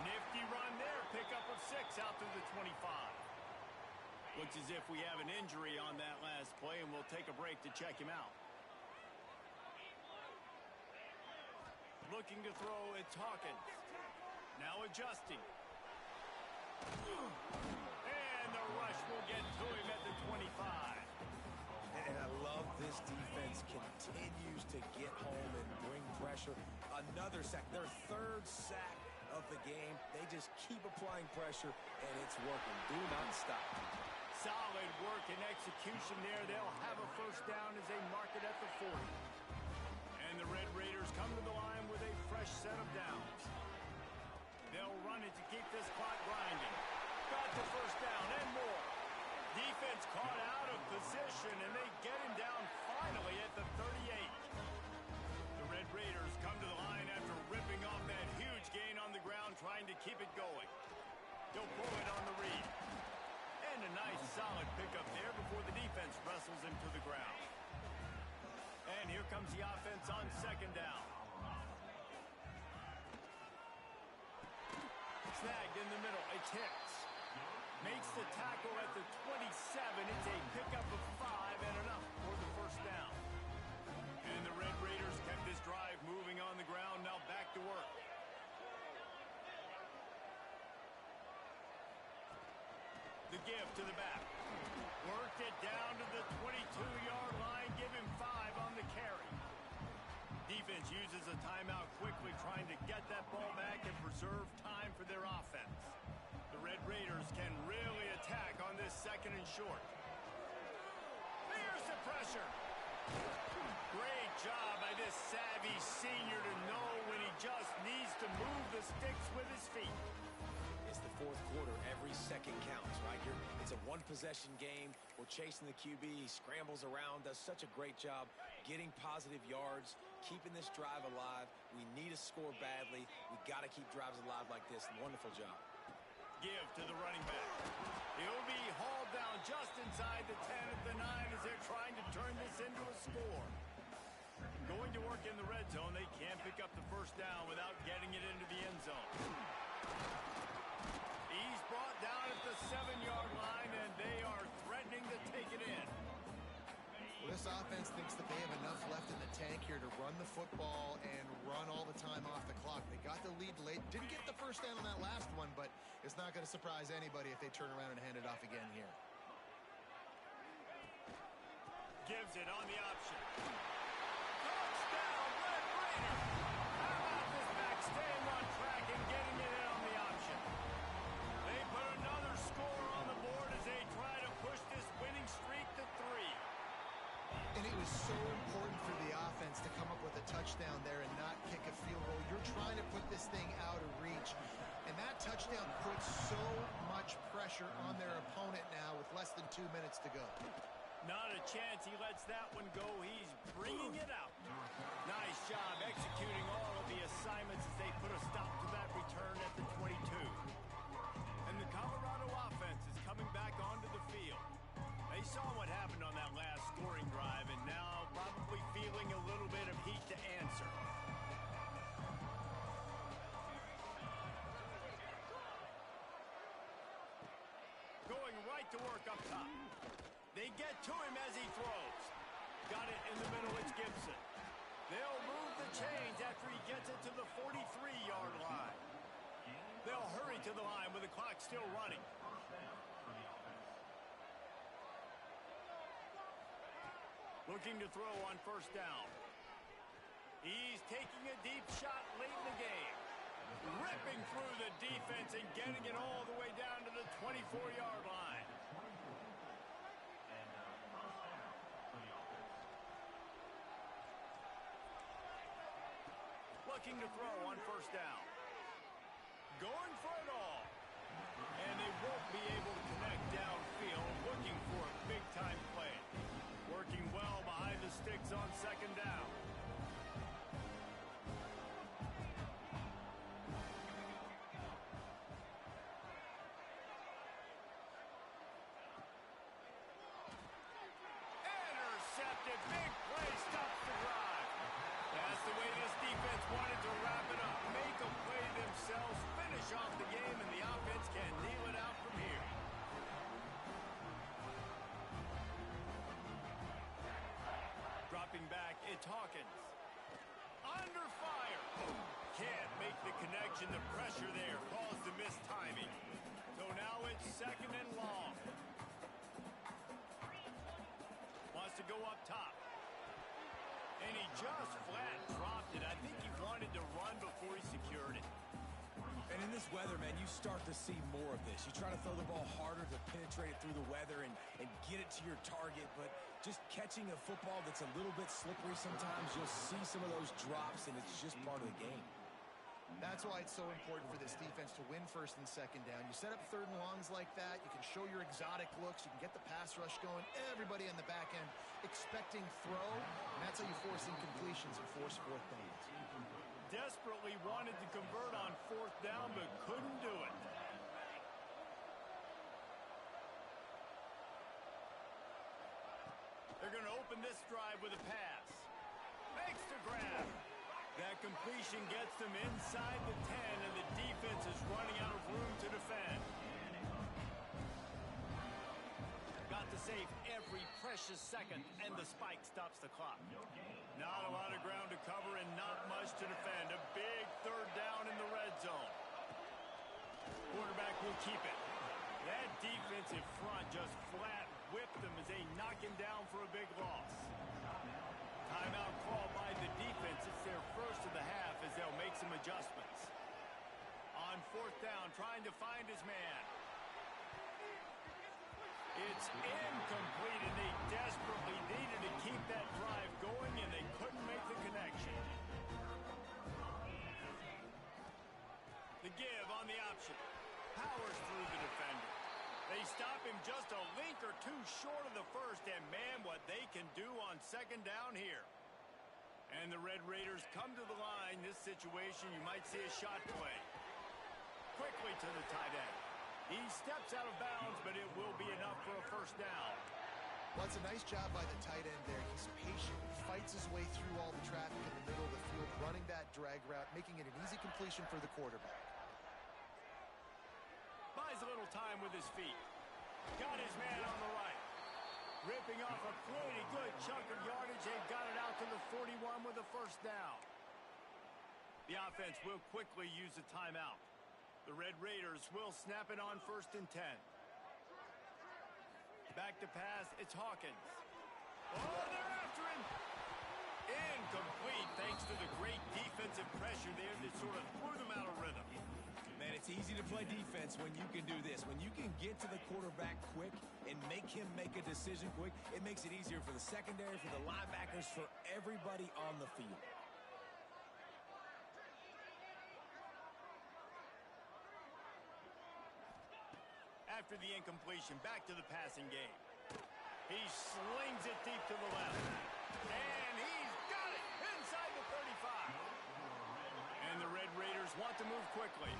Nifty run there. Pickup of 6 out to the 25. Looks as if we have an injury on that last play, and we'll take a break to check him out. Looking to throw, it's Hawkins. Now adjusting. And the rush will get to him at the 25. And And I love this defense continues to get home and bring pressure. Another sack, their third sack of the game. They just keep applying pressure, and it's working. Do not stop. Solid work and execution there. They'll have a first down as they mark it at the 40. And the Red Raiders come to the line with a fresh set of downs. They'll run it to keep this clock grinding. Got the first down and more. Defense caught out of position, and they get him down finally at the 38. The Red Raiders come to the line after ripping off that huge gain on the ground, trying to keep it going. He'll pull it on the read. And a nice solid pickup there before the defense wrestles him to the ground. And here comes the offense on second down. Snagged in the middle. It's Hicks. Makes the tackle at the 27. It's a pickup of 5 and enough for the first down. And the Red Raiders kept this drive moving on the ground. Now back to work. The give to the back. Worked it down to the 22-yard line. Give him 5 on the carry. Defense uses a timeout quickly, trying to get that ball back and preserve time for their offense. The Red Raiders can really attack on this second and short. Here's the pressure. Great job by this savvy senior to know when he just needs to move the sticks with his feet. It's the fourth quarter. Every second counts, right? It's a one-possession game. We're chasing the QB. He scrambles around, does such a great job getting positive yards, keeping this drive alive. We need to score badly. We got to keep drives alive like this. Wonderful job. Give to the running back. He'll be hauled down just inside the 10 at the 9 as they're trying to turn this into a score. Going to work in the red zone. They can't pick up the first down without getting it into the end zone. He's brought down at the 7-yard line, and they are threatening to take it in. Well, this offense thinks that they have enough left in the tank here to run the football and run all the time off the clock. They got the lead late. Didn't get the first down on that last one, but it's not going to surprise anybody if they turn around and hand it off again here. Gives it on the option. Touchdown, Red Raiders! How about this back staying on track and getting it in on the option? They put another score on the board as they try to push this winning streak to 3. And it was so important for the offense to come up with a touchdown there and not kick a field goal. You're trying to put this thing out of reach. And that touchdown puts so much pressure on their opponent now with less than 2 minutes to go. Not a chance he lets that one go. He's bringing it out. Nice job executing all of the assignments as they put a stop to that return at the 22. And the Colorado offense is coming back onto the field. They saw what happened on that last scoring drive and now probably feeling a little bit of heat to answer. Going right to work up top. They get to him as he throws. Got it in the middle, it's Gibson. They'll move the chains after he gets it to the 43-yard line. They'll hurry to the line with the clock still running. Looking to throw on first down. He's taking a deep shot late in the game. Ripping through the defense and getting it all the way down to the 24-yard line. Looking to throw on first down. Going for it all. And they won't be able to connect downfield, looking for a big-time play. Working well behind the sticks on second down. Intercepted. Big play stops the drive. That's the way this defense wanted to wrap it up. Make a play themselves, finish off the game, and the offense can kneel it out from here. Dropping back, it's Hawkins. Under fire. Can't make the connection. The pressure there caused the missed timing. So now it's second and long. Wants to go up top. And he just flat dropped it. I think he wanted to run before he secured it. And in this weather, man, you start to see more of this. You try to throw the ball harder to penetrate it through the weather and get it to your target, but just catching a football that's a little bit slippery sometimes, you'll see some of those drops, and it's just part of the game. That's why it's so important for this defense to win first and second down. You set up third and longs like that. You can show your exotic looks. You can get the pass rush going. Everybody on the back end expecting throw, and that's how you force incompletions and force fourth downs. Desperately wanted to convert on fourth down, but couldn't do it. They're going to open this drive with a pass. Makes the grab. That completion gets them inside the 10, and the defense is running out of room to defend. Got to save every precious second, and the spike stops the clock. Not a lot of ground to cover and not much to defend. A big third down in the red zone. Quarterback will keep it. That defensive front just flat whipped them as they knock him down for a big loss. Timeout call by the defense. It's their first of the half as they'll make some adjustments. On fourth down, trying to find his man. It's incomplete, and they desperately needed to keep that drive going, and they couldn't make the connection. The give on the option. Powers through the defender. They stop him just a link or two short of the first, and man, what they can do on second down here. And the Red Raiders come to the line. This situation, you might see a shot play. Quickly to the tight end. He steps out of bounds, but it will be enough for a first down. Well, it's a nice job by the tight end there. He's patient, fights his way through all the traffic in the middle of the field, running that drag route, making it an easy completion for the quarterback. Buys a little time with his feet. Got his man on the right. Ripping off a pretty good chunk of yardage. They got it out to the 41 with a first down. The offense will quickly use a timeout. The Red Raiders will snap it on first and 10. Back to pass, it's Hawkins. Oh, they're after him. Incomplete thanks to the great defensive pressure there that sort of threw them out of rhythm. Man, it's easy to play defense when you can do this. When you can get to the quarterback quick and make him make a decision quick, it makes it easier for the secondary, for the linebackers, for everybody on the field. After the incompletion, back to the passing game. He slings it deep to the left. And he's got it inside the 35. And the Red Raiders want to move quickly.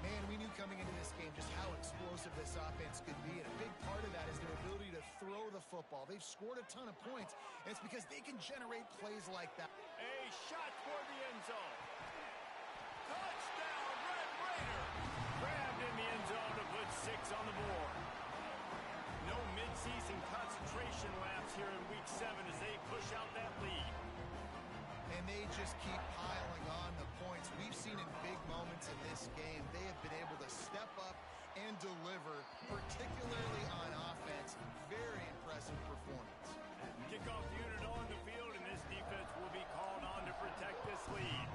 Man, we knew coming into this game just how explosive this offense could be, and a big part of that is their ability to throw the football. They've scored a ton of points, and it's because they can generate plays like that. A shot toward the end zone. Touchdown, Red Raider! Grabbed in the end zone to put 6 on the board. No midseason concentration laps here in Week 7 as they push out that lead. And they just keep piling on the points. We've seen in big moments in this game, they have been able to step up and deliver, particularly on offense. Very impressive performance. Kickoff unit on the field, and this defense will be called on to protect this lead.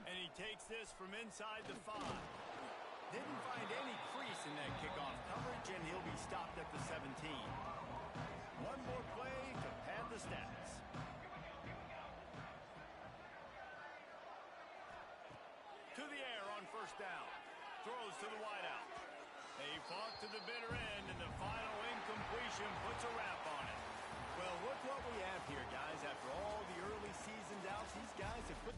And he takes this from inside the 5. Didn't find any crease in that kickoff coverage, and he'll be stopped at the 17. One more play to pad the stats. To the air on first down. Throws to the wideout. They fought to the bitter end, and the final incompletion puts a wrap on it. Well, look what we have here, guys. After all the early season doubts, these guys have put...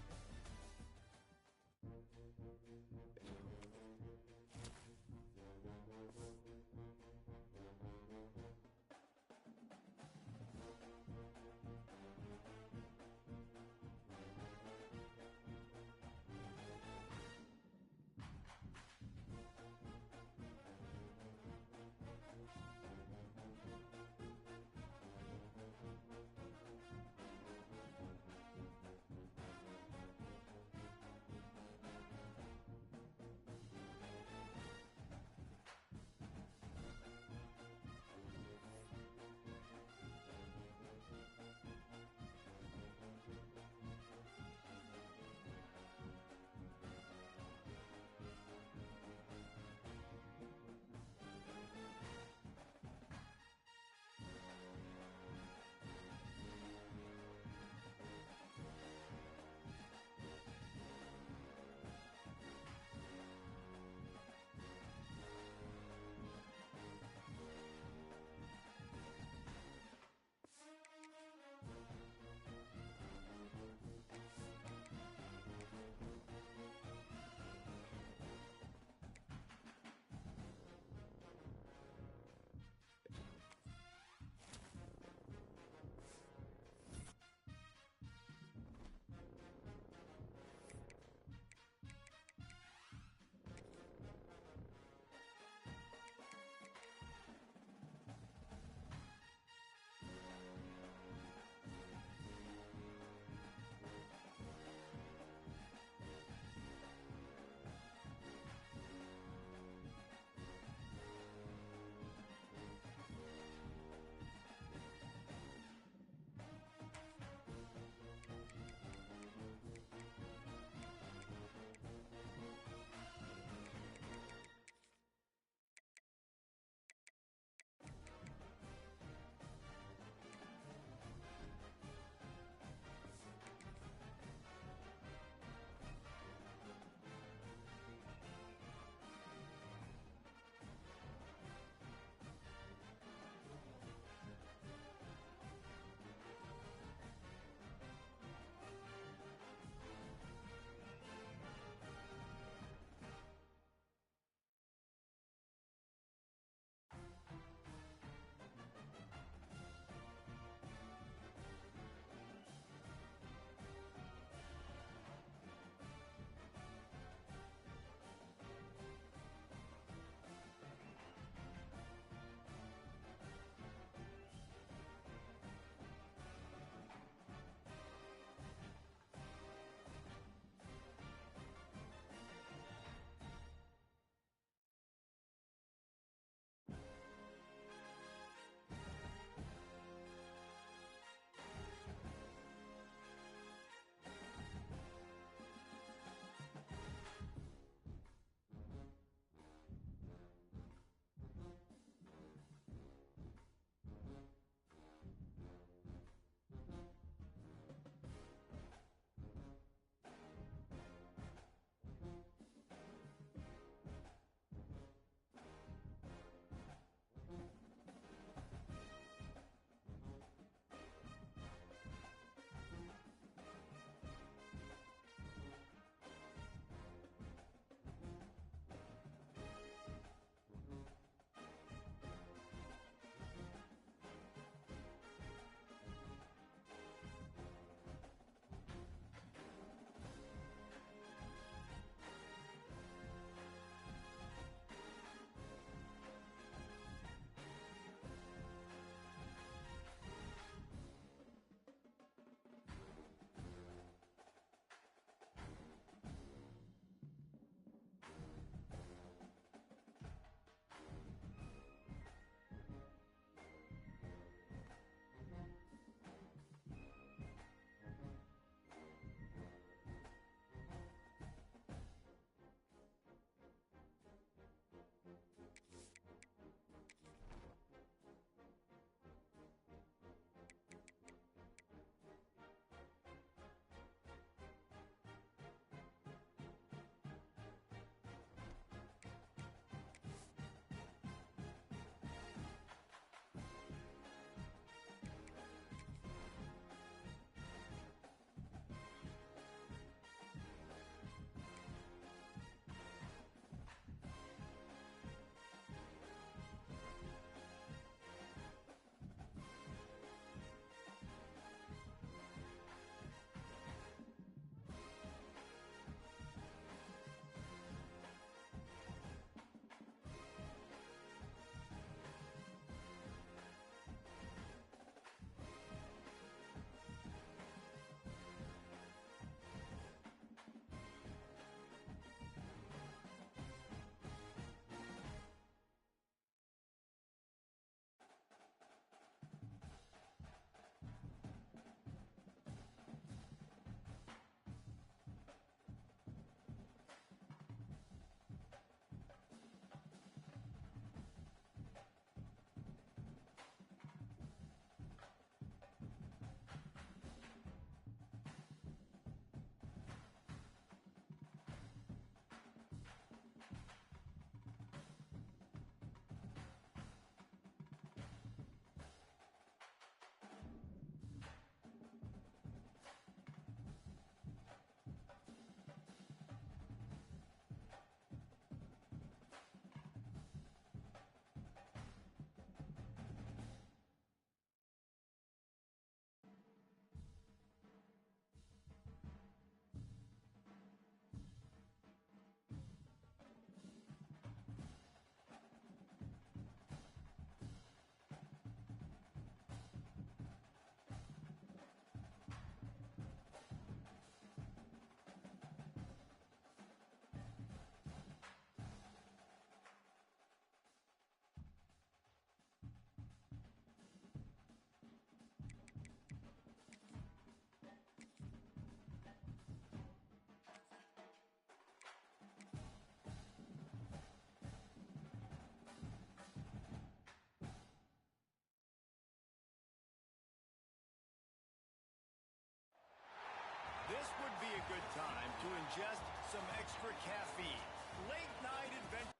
ingest some extra caffeine. Late night adventure.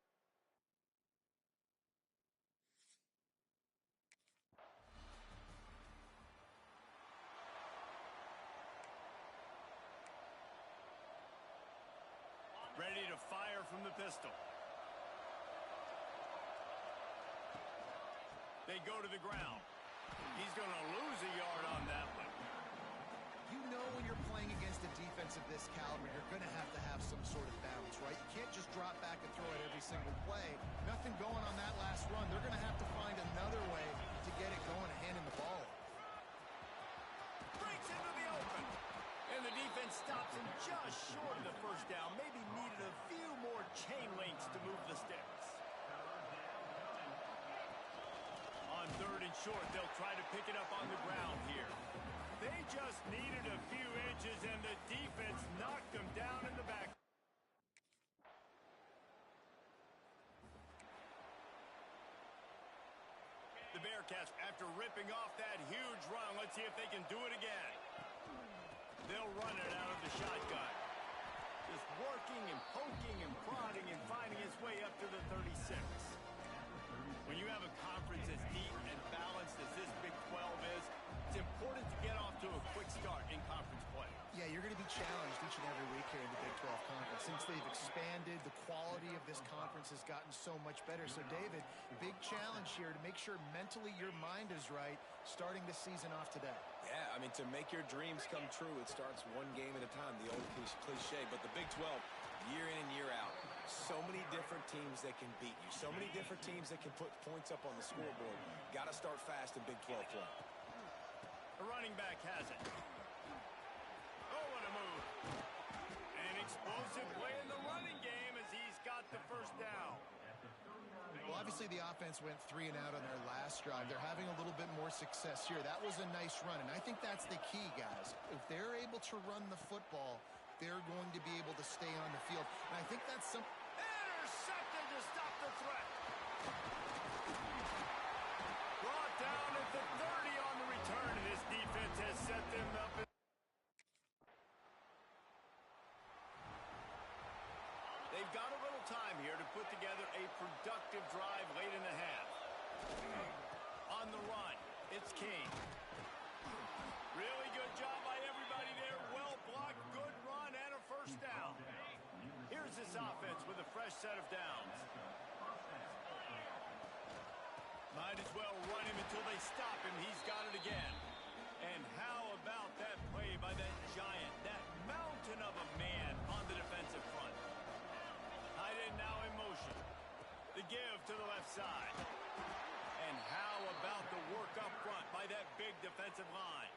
Ready to fire from the pistol. They go to the ground. He's going to lose a yard on that one. You know when you're playing against a defense of this caliber, you're going to have some sort of balance, right? You can't just drop back and throw it every single play. Nothing going on that last run. They're going to have to find another way to get it going and handing the ball. Breaks into the open. And the defense stops him just short of the first down. Maybe needed a few more chain links to move the sticks. On 3rd and short, they'll try to pick it up on the ground here. They just needed a few inches, and the defense knocked them down in the back. The Bearcats, after ripping off that huge run, let's see if they can do it again. They'll run it out of the shotgun. Just working and poking and prodding and finding its way up to the 36. When you have a conference as deep and balanced as this Big 12 is, it's important to get off to a quick start in conference play. Yeah, you're going to be challenged each and every week here in the Big 12 Conference. Since they've expanded, the quality of this conference has gotten so much better. So, David, big challenge here to make sure mentally your mind is right starting the season off today. Yeah, I mean, to make your dreams come true, it starts one game at a time, the old cliche. But the Big 12, year in and year out, so many different teams that can beat you, so many different teams that can put points up on the scoreboard. Got to start fast in Big 12 play. The running back has it. Oh, what a move. An explosive play in the running game as he's got the first down. Well, obviously the offense went 3 and out on their last drive. They're having a little bit more success here. That was a nice run, and I think that's the key, guys. If they're able to run the football, they're going to be able to stay on the field. And I think that's some... Intercepted to stop the threat. Brought down at the 30 on the return, and this defense has set them up. They've got a little time here to put together a productive drive late in the half. On the run, it's King. Really good job by everybody there. Well blocked, good run, and a first down. Here's this offense with a fresh set of downs. Might as well run him until they stop him. He's got it again. And how about that play by that giant, that mountain of a man on the defensive front? Tight end now in motion. The give to the left side. And how about the work up front by that big defensive line?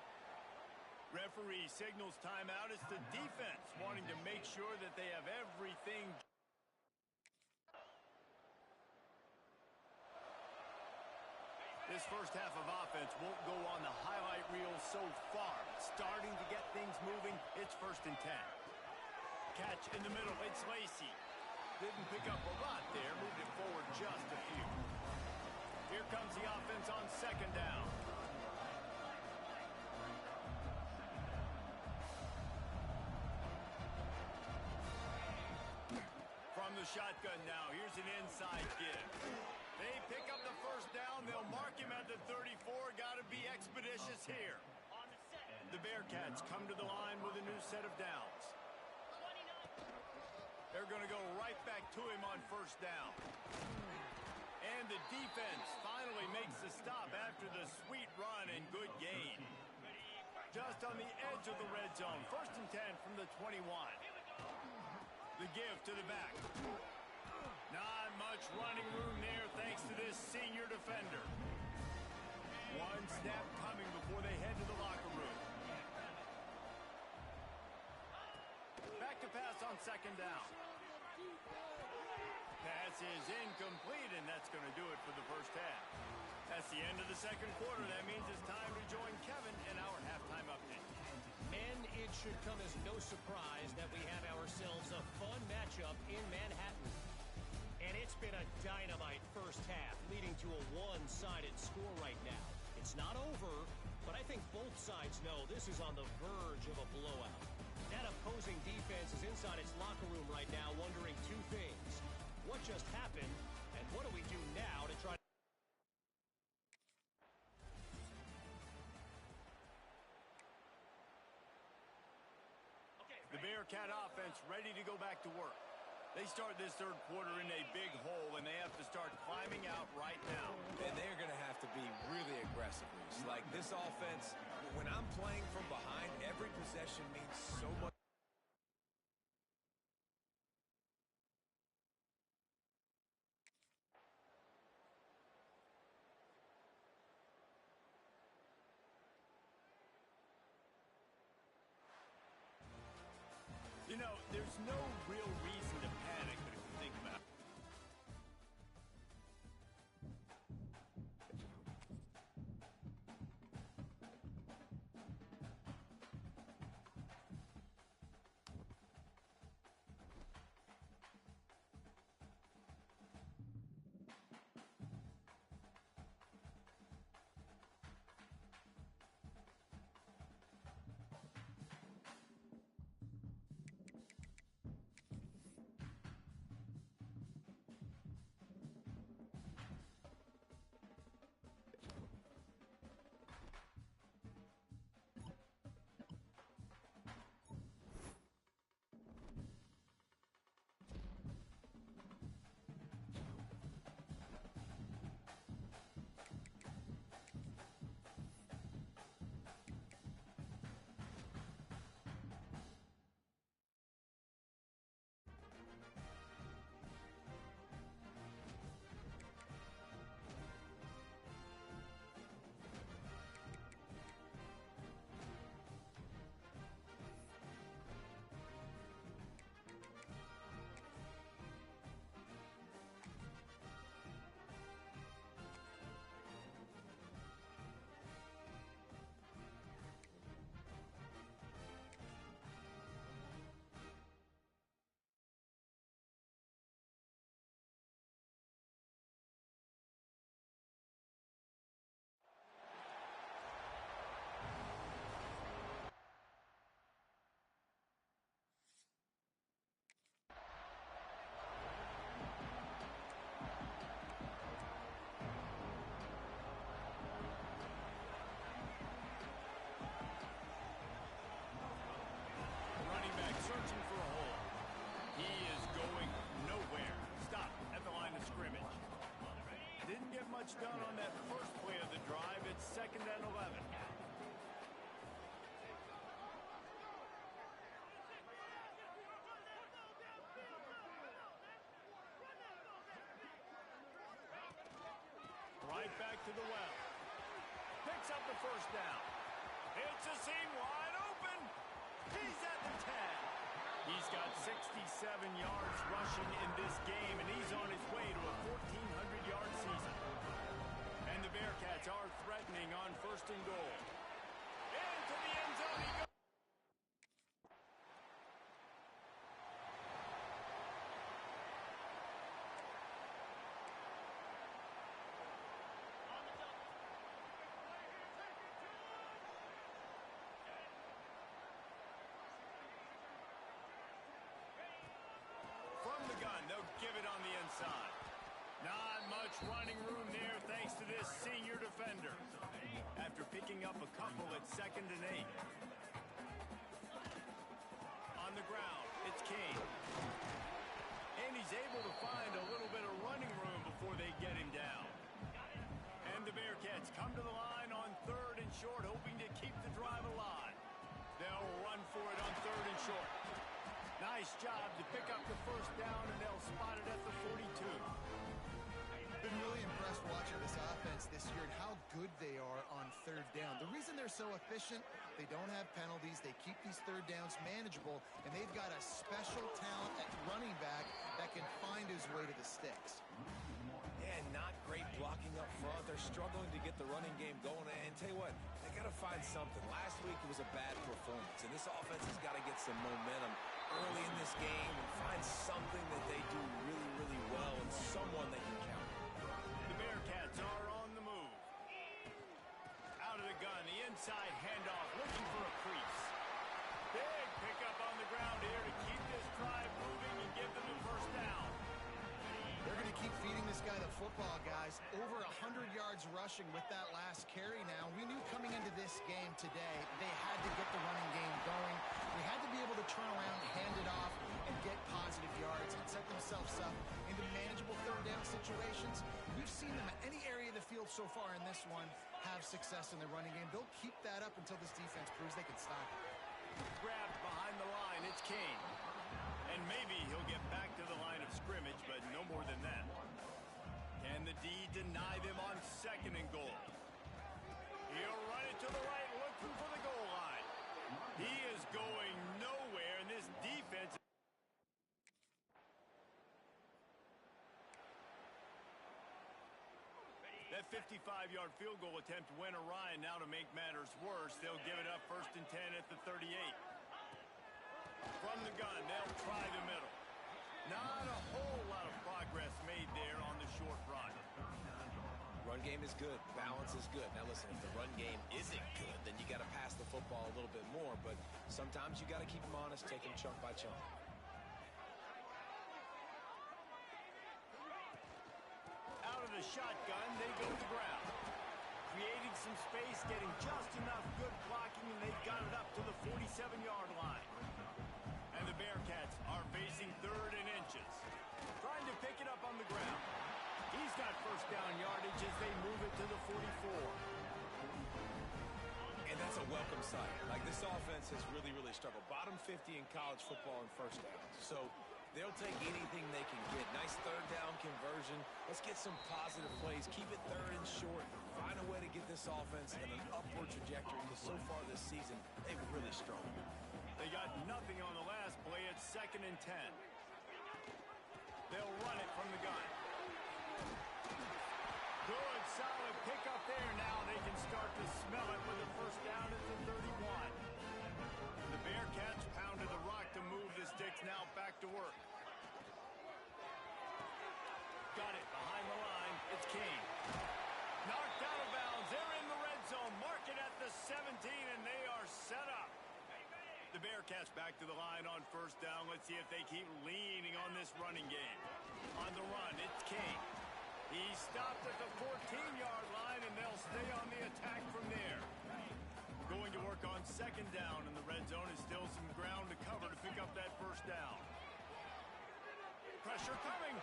Referee signals timeout. It's the defense wanting to make sure that they have everything. This first half of offense won't go on the highlight reel so far. Starting to get things moving. It's 1st and 10. Catch in the middle. It's Lacey. Didn't pick up a lot there. Moved it forward just a few. Here comes the offense on 2nd down. From the shotgun now. Here's an inside give. They pick up the first down. They'll mark him at the 34. Got to be expeditious here. The Bearcats come to the line with a new set of downs. They're going to go right back to him on 1st down. And the defense finally makes the stop after the sweet run and good gain. Just on the edge of the red zone. 1st and 10 from the 21. The give to the back. Not much running room there thanks to this senior defender. One snap coming before they head to the locker room. Back to pass on 2nd down. Pass is incomplete, and that's going to do it for the first half. That's the end of the 2nd quarter. That means it's time to join Kevin in our halftime update. And it should come as no surprise that we have ourselves a fun matchup in Manhattan. And it's been a dynamite first half, leading to a one-sided score right now. It's not over, but I think both sides know this is on the verge of a blowout. That opposing defense is inside its locker room right now wondering two things. What just happened, and what do we do now to try to... The Bearcat offense ready to go back to work. They start this third quarter in a big hole, and they have to start climbing out right now. And they're going to have to be really aggressive. Like this offense, when I'm playing from behind, every possession means so much. You know, there's no real reason to panic, but if you think about it. Searching for a hole. He is going nowhere. Stop at the line of scrimmage. Didn't get much done on that first play of the drive. It's 2nd and 11. Right back to the well. Picks up the first down. It's a seam wide open. He's at the 10. He's got 67 yards rushing in this game, and he's on his way to a 1,400-yard season. And the Bearcats are threatening on 1st and goal. Into the end zone he goes. From the gun, they'll give it on the inside. Not much running room there thanks to this senior defender. After picking up a couple at 2nd and 8. On the ground, it's King. And he's able to find a little bit of running room before they get him down. And the Bearcats come to the line on 3rd and short, hoping to keep the drive alive. They'll run for it on 3rd and short. Nice job to pick up the first down, and they'll spot it at the 42. Been really impressed watching this offense this year and how good they are on 3rd down. The reason they're so efficient, they don't have penalties, they keep these 3rd downs manageable, and they've got a special talent at running back that can find his way to the sticks. Yeah, not great blocking up front. They're struggling to get the running game going. And tell you what, they got to find something. Last week it was a bad performance, and this offense has got to get some momentum early in this game and find something that they do really, really well and someone they can count. The Bearcats are on the move. Out of the gun, the inside handoff, looking for a crease. Big pickup on guys, over 100 yards rushing with that last carry now. We knew coming into this game today they had to get the running game going. They had to be able to turn around, hand it off, and get positive yards and set themselves up into manageable third down situations. We've seen them at any area of the field so far in this one have success in the running game. They'll keep that up until this defense proves they can stop it. Grabbed behind the line, it's Kane. And maybe he'll get back to the line of scrimmage, but no more than that. Can the D deny them on 2nd and goal? He'll run it to the right, looking for the goal line. He is going nowhere, and this defense... That 55-yard field goal attempt went awry, and now to make matters worse, they'll give it up 1st and 10 at the 38. From the gun, they'll try the middle. Not a whole lot of progress made there on the short run. Run game is good. Balance is good. Now listen, if the run game isn't good, then you got to pass the football a little bit more, but sometimes you got to keep them honest, take them chunk by chunk. Out of the shotgun, they go to the ground. Creating some space, getting just enough good blocking, and they've got it up to the 47-yard line. And the Bearcats are facing 3rd and inches. Trying to pick it up on the ground. He's got 1st down yardage as they move it to the 44. And that's a welcome sight. Like, this offense has really, really struggled. Bottom 50 in college football in 1st downs. So they'll take anything they can get. Nice 3rd down conversion. Let's get some positive plays. Keep it 3rd and short. Find a way to get this offense in an upward trajectory, because so far this season, they've really struggled. They got nothing on the last play at 2nd and 10. They'll run it from the gun. Good, solid pickup there. Now they can start to smell it with the 1st down at the 31. The Bearcats pounded the rock to move the sticks. Now back to work. Got it behind the line. It's Kane. Knocked out of bounds. They're in the red zone. Mark it at the 17, and they are set up. The Bearcats back to the line on 1st down. Let's see if they keep leaning on this running game. On the run, it's King. He stopped at the 14-yard line, and they'll stay on the attack from there. Going to work on 2nd down, and the red zone is still some ground to cover to pick up that 1st down. Pressure coming.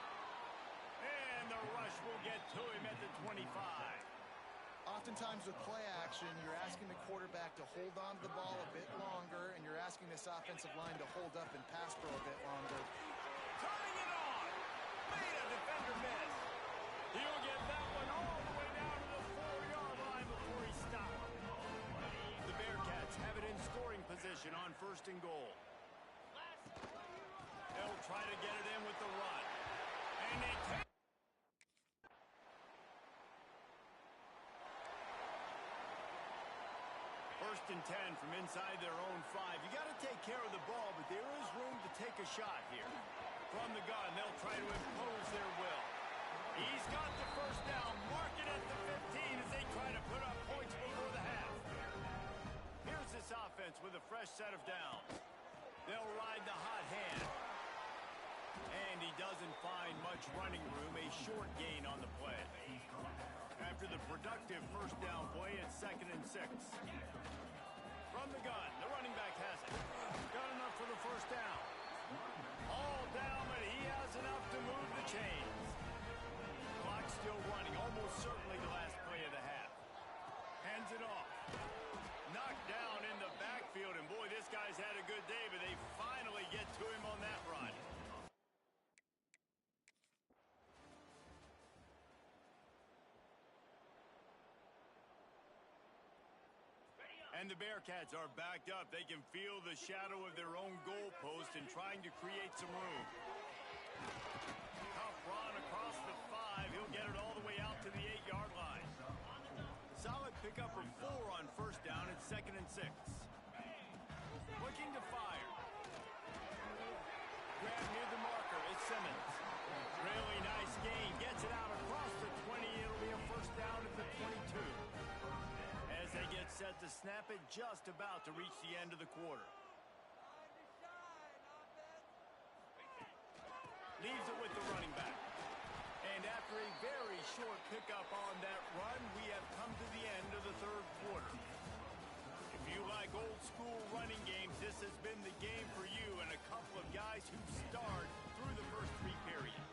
And the rush will get to him at the 25. Oftentimes with play action, you're asking the quarterback to hold on to the ball a bit longer, and you're asking this offensive line to hold up and pass pro a bit longer. Turning it on! Made a defender miss. He'll get that one all the way down to the 4-yard line before he stopped. The Bearcats have it in scoring position on 1st and goal. They'll try to get it in with the run. And they take 1st and 10 from inside their own 5. You got to take care of the ball, but there is room to take a shot here. From the gun, they'll try to impose their will. He's got the 1st down. Mark it at the 15 as they try to put up points before the half. Here's this offense with a fresh set of downs. They'll ride the hot hand. And he doesn't find much running room. A short gain on the play. After the productive 1st down play, it's 2nd and 6. From the gun, the running back has it. Got enough for the 1st down. All down, but he has enough to move the chains. Clock's still running, almost certainly the last play of the half. Hands it off. Knocked down in the backfield, and boy, this guy's had a good day, but they finally get to him on that run. And the Bearcats are backed up. They can feel the shadow of their own goalpost and trying to create some room. Tough run across the 5. He'll get it all the way out to the 8-yard line. Solid pickup for 4 on 1st down. It's 2nd and 6. Looking to fire. Grab near the marker. It's Simmons. Really nice gain. Gets it out across the 20. It'll be a 1st down at the 22. As they get set to snap it, just about to reach the end of the quarter. Leaves it with the running back. And after a very short pickup on that run, we have come to the end of the third quarter. If you like old school running games, this has been the game for you and a couple of guys who starred through the first three periods.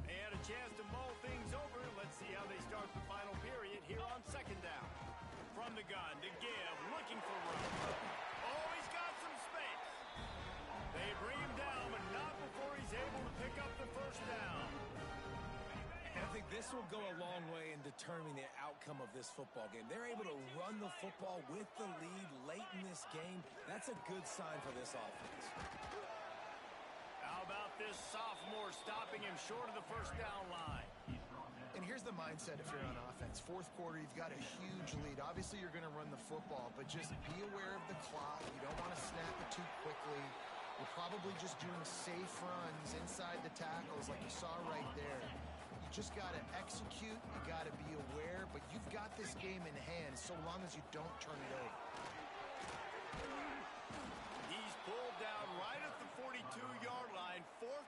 They had a chance to mull things over. Let's see how they start the final period here on second down. From the gun to give, looking for room. Oh, he's got some space. They bring him down, but not before he's able to pick up the first down. And I think this will go a long way in determining the outcome of this football game. They're able to run the football with the lead late in this game. That's a good sign for this offense. How about this sophomore stopping him short of the first down line? And here's the mindset if you're on offense. Fourth quarter, you've got a huge lead. Obviously, you're going to run the football, but just be aware of the clock. You don't want to snap it too quickly. You're probably just doing safe runs inside the tackles like you saw right there. You just got to execute. You got to be aware, but you've got this game in hand so long as you don't turn it over. He's pulled down right at the 42-yard line. Fourth.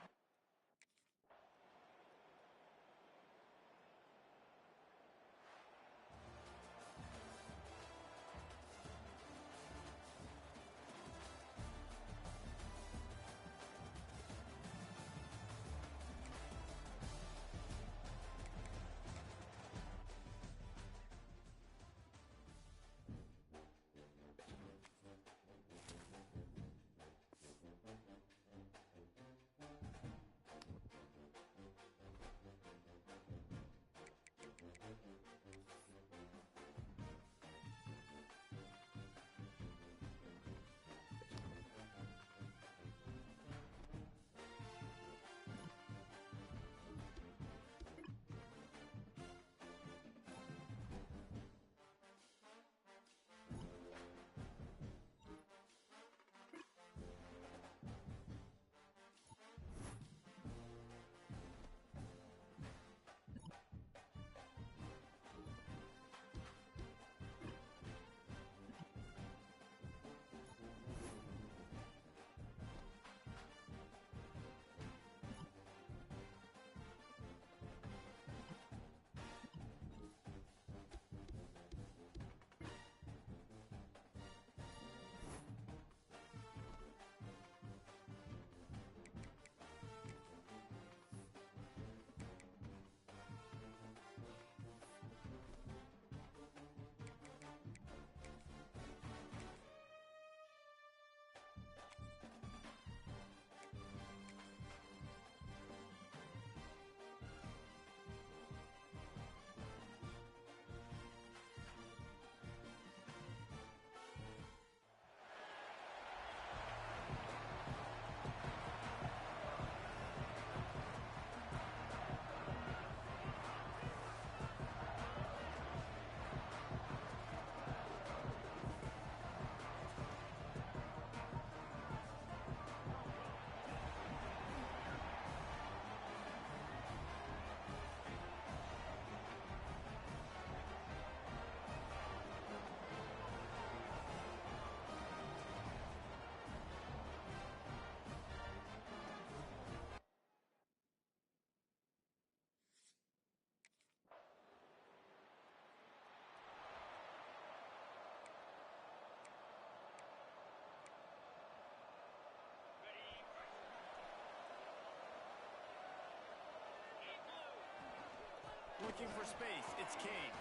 Looking for space, it's Kane.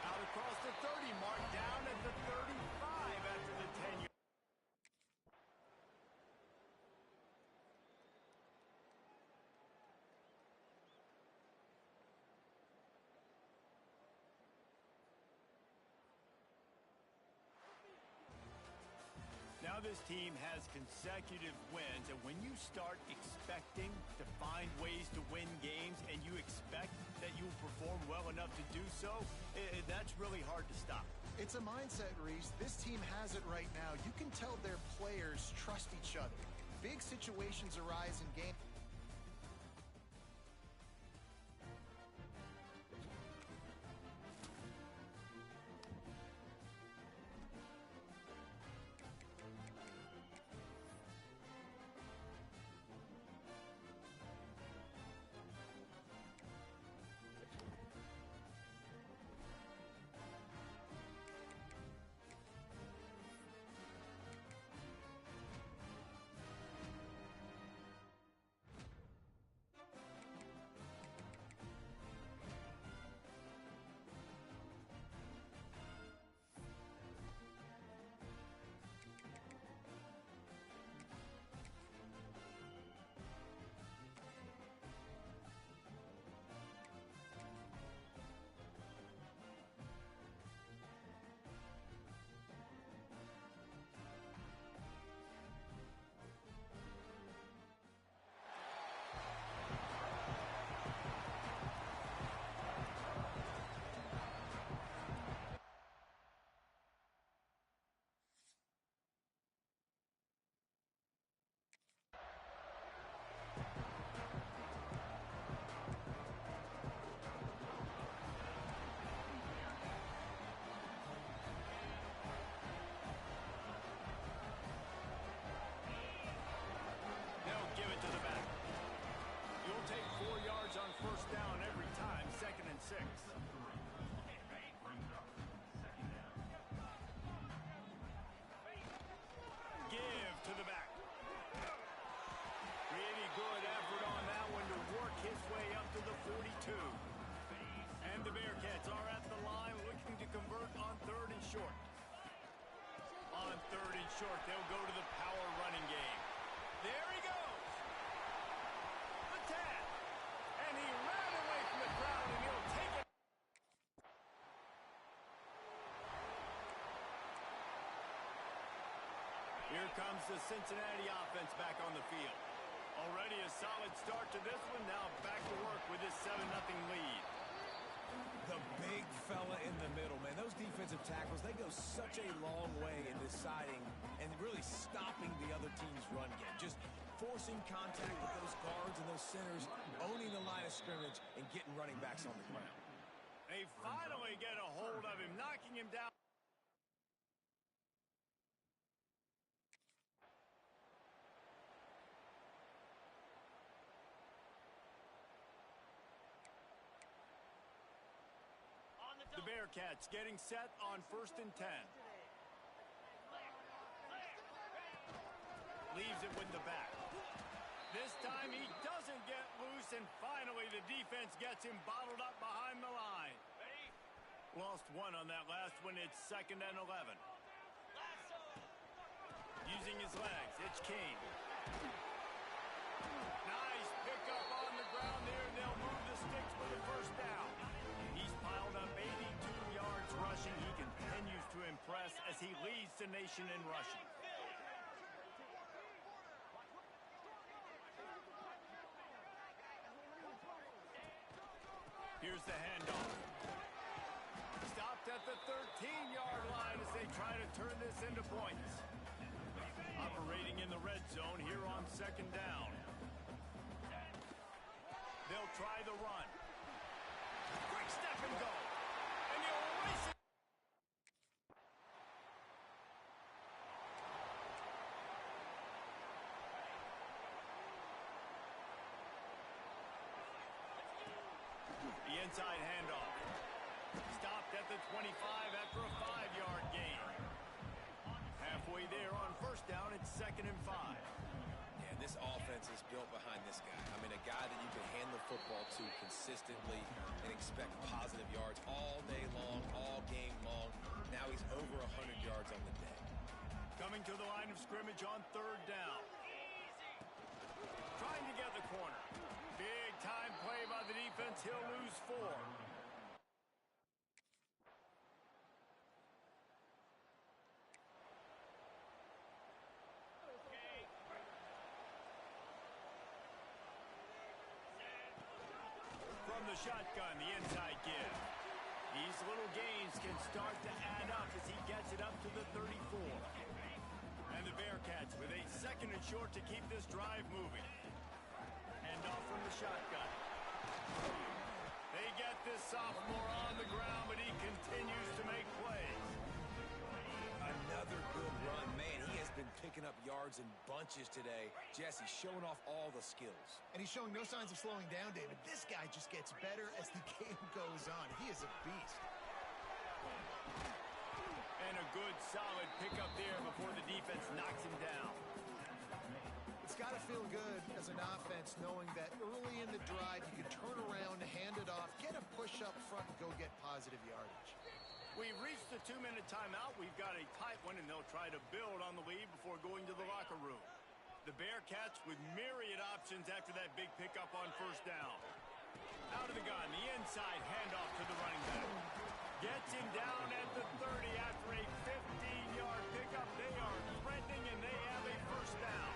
Out across the 30 mark, down at the 35 after the 10-yard. Now this team has consecutive wins, and when you start expecting to find ways to win games and you expect that you will perform well enough to do so, that's really hard to stop. It's a mindset, Reese. This team has it right now. You can tell their players trust each other. Big situations arise in games. short. They'll go to the power running game. There he goes. The 10. And he ran away from the crowd, and he'll take it. Here comes the Cincinnati offense back on the field. Already a solid start to this one. Now back to work with this 7-0 lead. The big fella in the middle, man. Those defensive tackles, they go such a long way in deciding and really stopping the other team's run game. Just forcing contact with those guards and those centers, owning the line of scrimmage, and getting running backs on the ground. They finally get a hold of him, knocking him down. The Bearcats getting set on 1st and 10. Leaves it with the back. This time he doesn't get loose, and finally the defense gets him bottled up behind the line. Lost one on that last one. It's 2nd and 11. Using his legs, it's King. Nice pickup on the ground there, and they'll move the sticks for the first down. He's piled up 82 yards rushing. He continues to impress as he leads the nation in rushing. Here's the handoff. Stopped at the 13-yard line as they try to turn this into points. Operating in the red zone here on 2nd down. They'll try the run. Quick step and go. And he'll erase it. The inside handoff. Stopped at the 25 after a 5-yard gain. Halfway there on 1st down, it's 2nd and 5. Yeah, this offense is built behind this guy. I mean, a guy that you can hand the football to consistently and expect positive yards all day long, all game long. Now he's over 100 yards on the day. Coming to the line of scrimmage on 3rd down. Trying to get the corner. Big time play by the defense. He'll lose 4. From the shotgun, the inside give. These little gains can start to add up as he gets it up to the 34. And the Bearcats with a 2nd and short to keep this drive moving. Hand off from the shotgun. They get this sophomore on the ground, but he continues to make plays. Another good run. Man, he has been picking up yards in bunches today. Jesse showing off all the skills. And he's showing no signs of slowing down, David. This guy just gets better as the game goes on. He is a beast. And a good, solid pickup there before the defense knocks him down. It's got to feel good as an offense knowing that early in the drive you can turn around, hand it off, get a push up front, and go get positive yardage. We've reached the 2-minute timeout. We've got a tight one, and they'll try to build on the lead before going to the locker room. The Bearcats with myriad options after that big pickup on 1st down. Out of the gun, the inside handoff to the running back. Gets him down at the 30 after a 15-yard pickup. They are threatening, and they have a 1st down.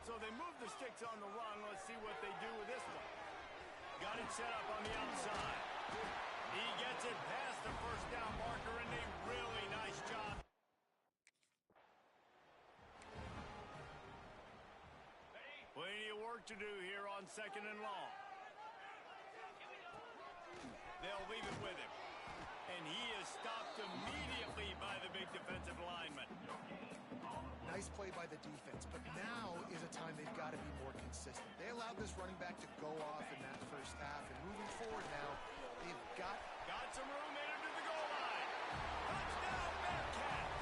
So they move the sticks on the run. Let's see what they do with this one. Got it set up on the outside. He gets it past the 1st down marker, and a really nice job. Plenty of work to do here on 2nd and long. They'll leave it with him. And he is stopped immediately by the big defensive lineman. Nice play by the defense, but now is a time they've got to be more consistent. They allowed this running back to go off in that 1st half, and moving forward now, they've got some room in him to the goal line. Touchdown, Bearcats!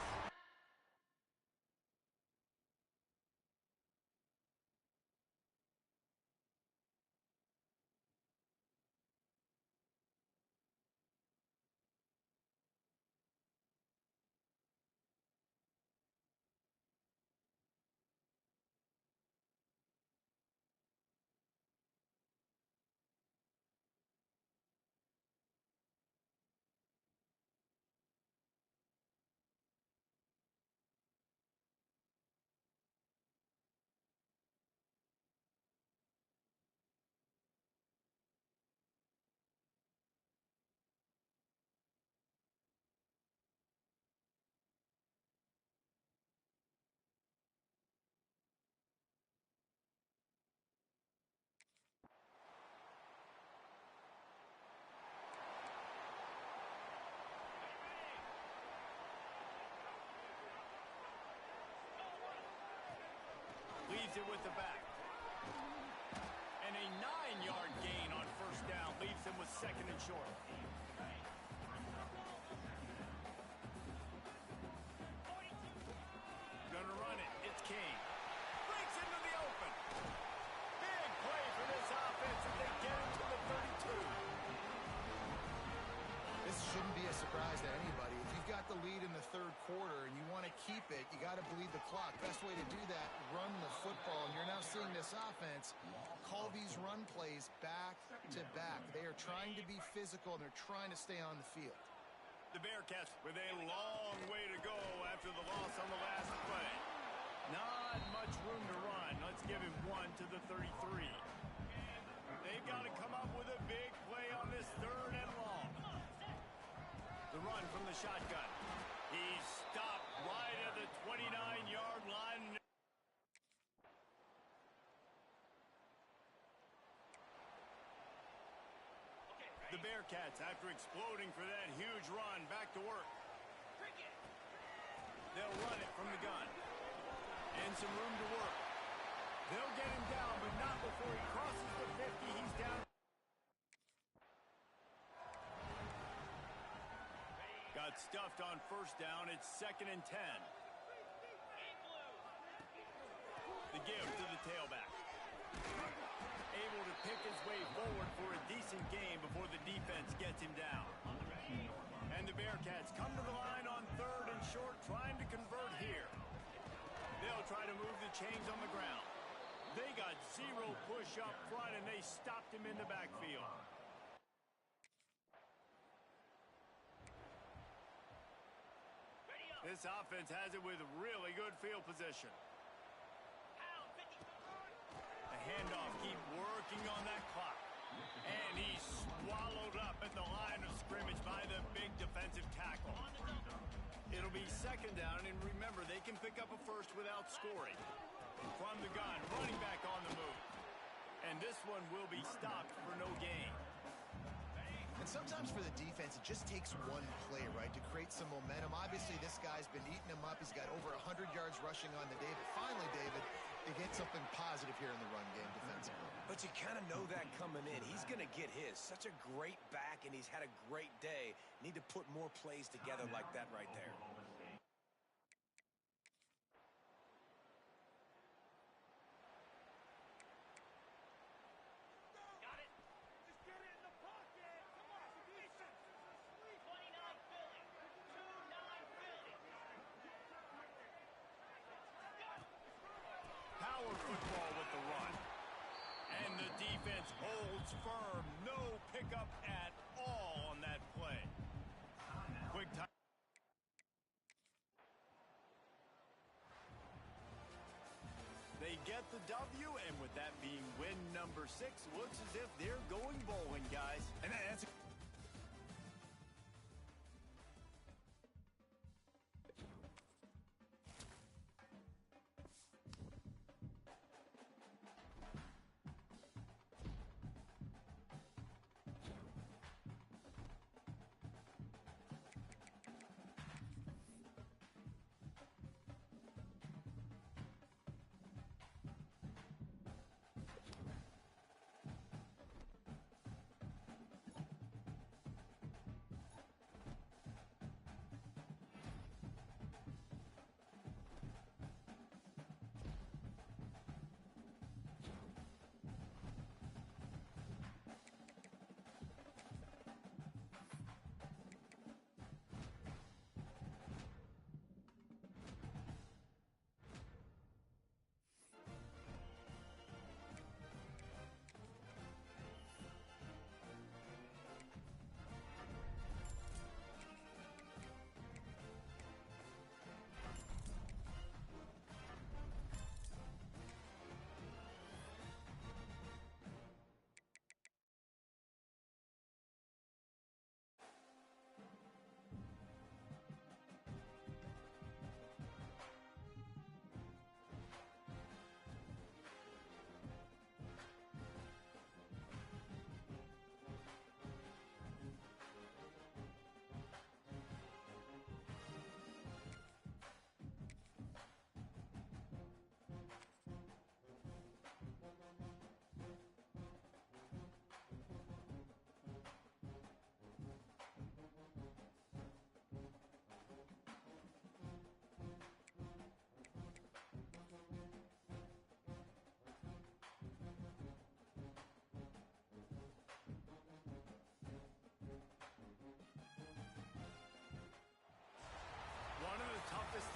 leaves it with the back. And a 9-yard gain on first down leaves him with second and short. Gonna run it. It's King. Breaks into the open. Big play for this offense as they get into the 32. This shouldn't be a surprise to anybody. If you've got the lead in the third quarter and you want to keep it, you got to bleed the clock. Best way to do that, run the football. And you're now seeing this offense call these run plays back to back. They are trying to be physical, and they're trying to stay on the field. The Bearcats with a long way to go after the loss on the last play. Not much room to run. Let's give him one to the 33. They've got to come up with a big play on this third and long. The run from the shotgun. He's stopped right at the 29-yard line. The Bearcats, after exploding for that huge run, back to work. They'll run it from the gun. And some room to work. They'll get him down, but not before he crosses the 50. He's down. Got stuffed on first down. It's second and 10. The give to the tailback. Able to pick his way forward for a decent game before the defense gets him down. And the Bearcats come to the line on third and short, trying to convert here. They'll try to move the chains on the ground. They got zero push up front, and they stopped him in the backfield. This offense has it with really good field position. The handoff, keep working on that clock. And he's swallowed up at the line of scrimmage by the big defensive tackle. It'll be second down, and remember, they can pick up a first without scoring. From the gun, running back on the move. And this one will be stopped for no gain. And sometimes for the defense, it just takes one play, right, to create some momentum. Obviously, this guy's been eating him up. He's got over 100 yards rushing on the day. But finally, David, they get something positive here in the run game defensively. But you kind of know that coming in. He's going to get his. Such a great back, and he's had a great day. Need to put more plays together like that right there. Power football with the run. And the defense holds firm. No pickup at all on that play. Quick time. They get the W, and with that being win number 6, looks as if they're going bowling, guys. And that's a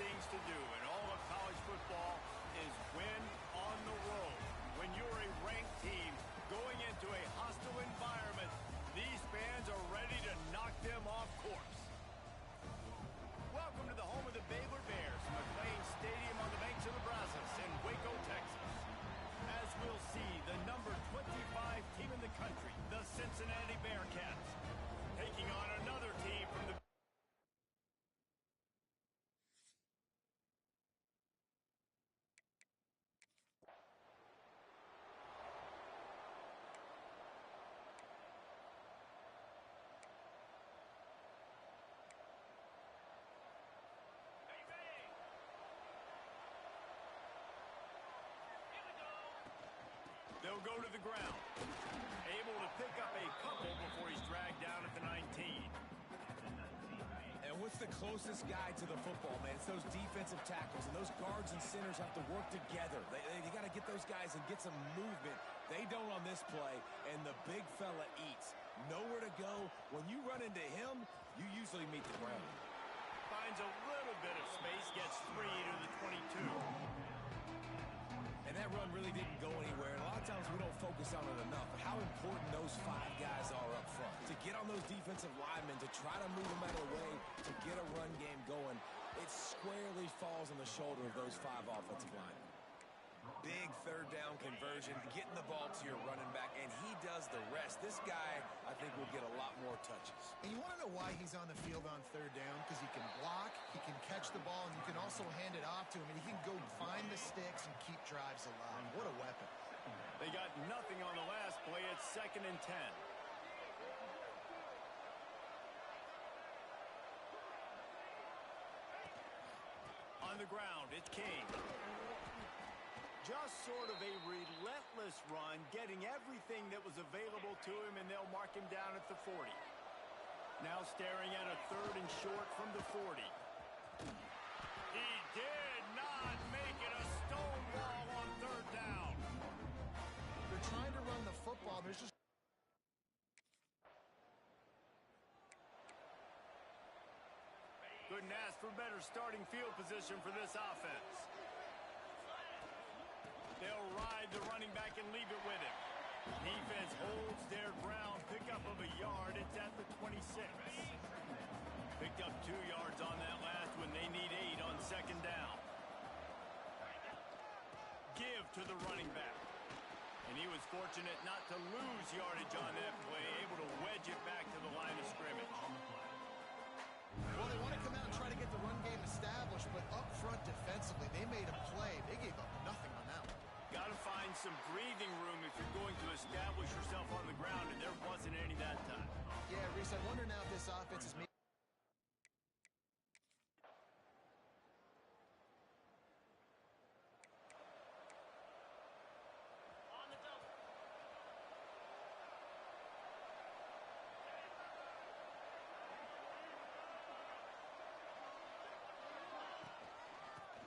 things to do in all of college football is win on the road. When you're a ranked team going into a hostile environment, these fans are ready to knock them off course. Welcome to the home of the Baylor Bears, McLean Stadium on the banks of the Brazos in Waco, Texas. As we'll see, the number 25 team in the country, the Cincinnati Bearcats, taking on another team from the They'll go to the ground. Able to pick up a couple before he's dragged down at the 19. And what's the closest guy to the football, man? It's those defensive tackles, and those guards and centers have to work together. They got to get those guys and get some movement. They don't on this play, and the big fella eats. Nowhere to go. When you run into him, you usually meet the ground. Finds a little bit of space, gets 3 to the 22. And that run really didn't go anywhere. And a lot of times we don't focus on it enough. But how important those 5 guys are up front. To get on those defensive linemen, to try to move them out of the way, to get a run game going, it squarely falls on the shoulder of those 5 offensive linemen. Big third down conversion, getting the ball to your running back, and he does the rest. This guy, I think, will get a lot more touches. And you want to know why he's on the field on third down? Because he can block, he can catch the ball, and you can also hand it off to him, and he can go find the sticks and keep drives alive. What a weapon. They got nothing on the last play. It's 2nd and 10. On the ground, it's King. Just sort of a relentless run, getting everything that was available to him, and they'll mark him down at the 40. Now staring at a 3rd and short from the 40. He did not make it a stone wall on 3rd down. They're trying to run the football. There's just couldn't ask for better starting field position for this offense. They'll ride the running back and leave it with him. Defense holds their ground. Pickup of a yard. It's at the 26. Picked up 2 yards on that last one. They need 8 on 2nd down. Give to the running back. And he was fortunate not to lose yardage on that play. Able to wedge it back to the line of scrimmage. well, they want to come out and try to get the run game established, but up front defensively, they made a play. They gave up nothing on that one. Got to find some breathing room if you're going to establish yourself on the ground, and there wasn't any that time. Yeah, Reese, I wonder now if this offense is making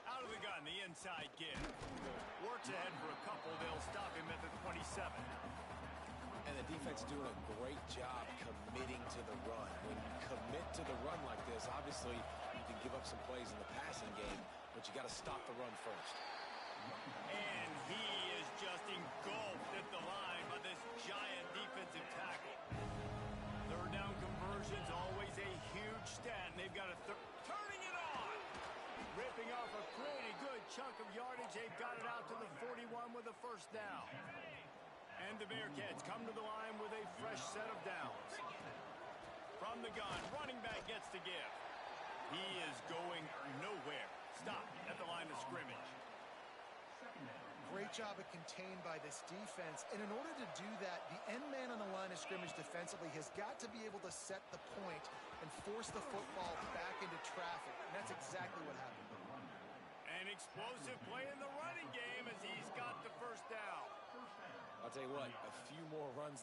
Out of the gun, the inside give. Works ahead for a couple. They'll stop him at the 27. And the defense doing a great job committing to the run. When you commit to the run like this, obviously you can give up some plays in the passing game, but you got to stop the run first. And he is just engulfed at the line by this giant defensive tackle. 3rd down conversions, always a huge stat, and they've got a turning it on. Ripping off a pretty good chunk of yardage. They've got it out to the 41 with a 1st down. And the Bearcats come to the line with a fresh set of downs. From the gun, running back gets to give. He is going nowhere. Stop at the line of scrimmage. great job of contained by this defense. And in order to do that, the end man on the line of scrimmage defensively has got to be able to set the point and force the football back into traffic. And that's exactly what happened. An explosive play in the running game as he's got the 1st down. I'll tell you what, a few more runs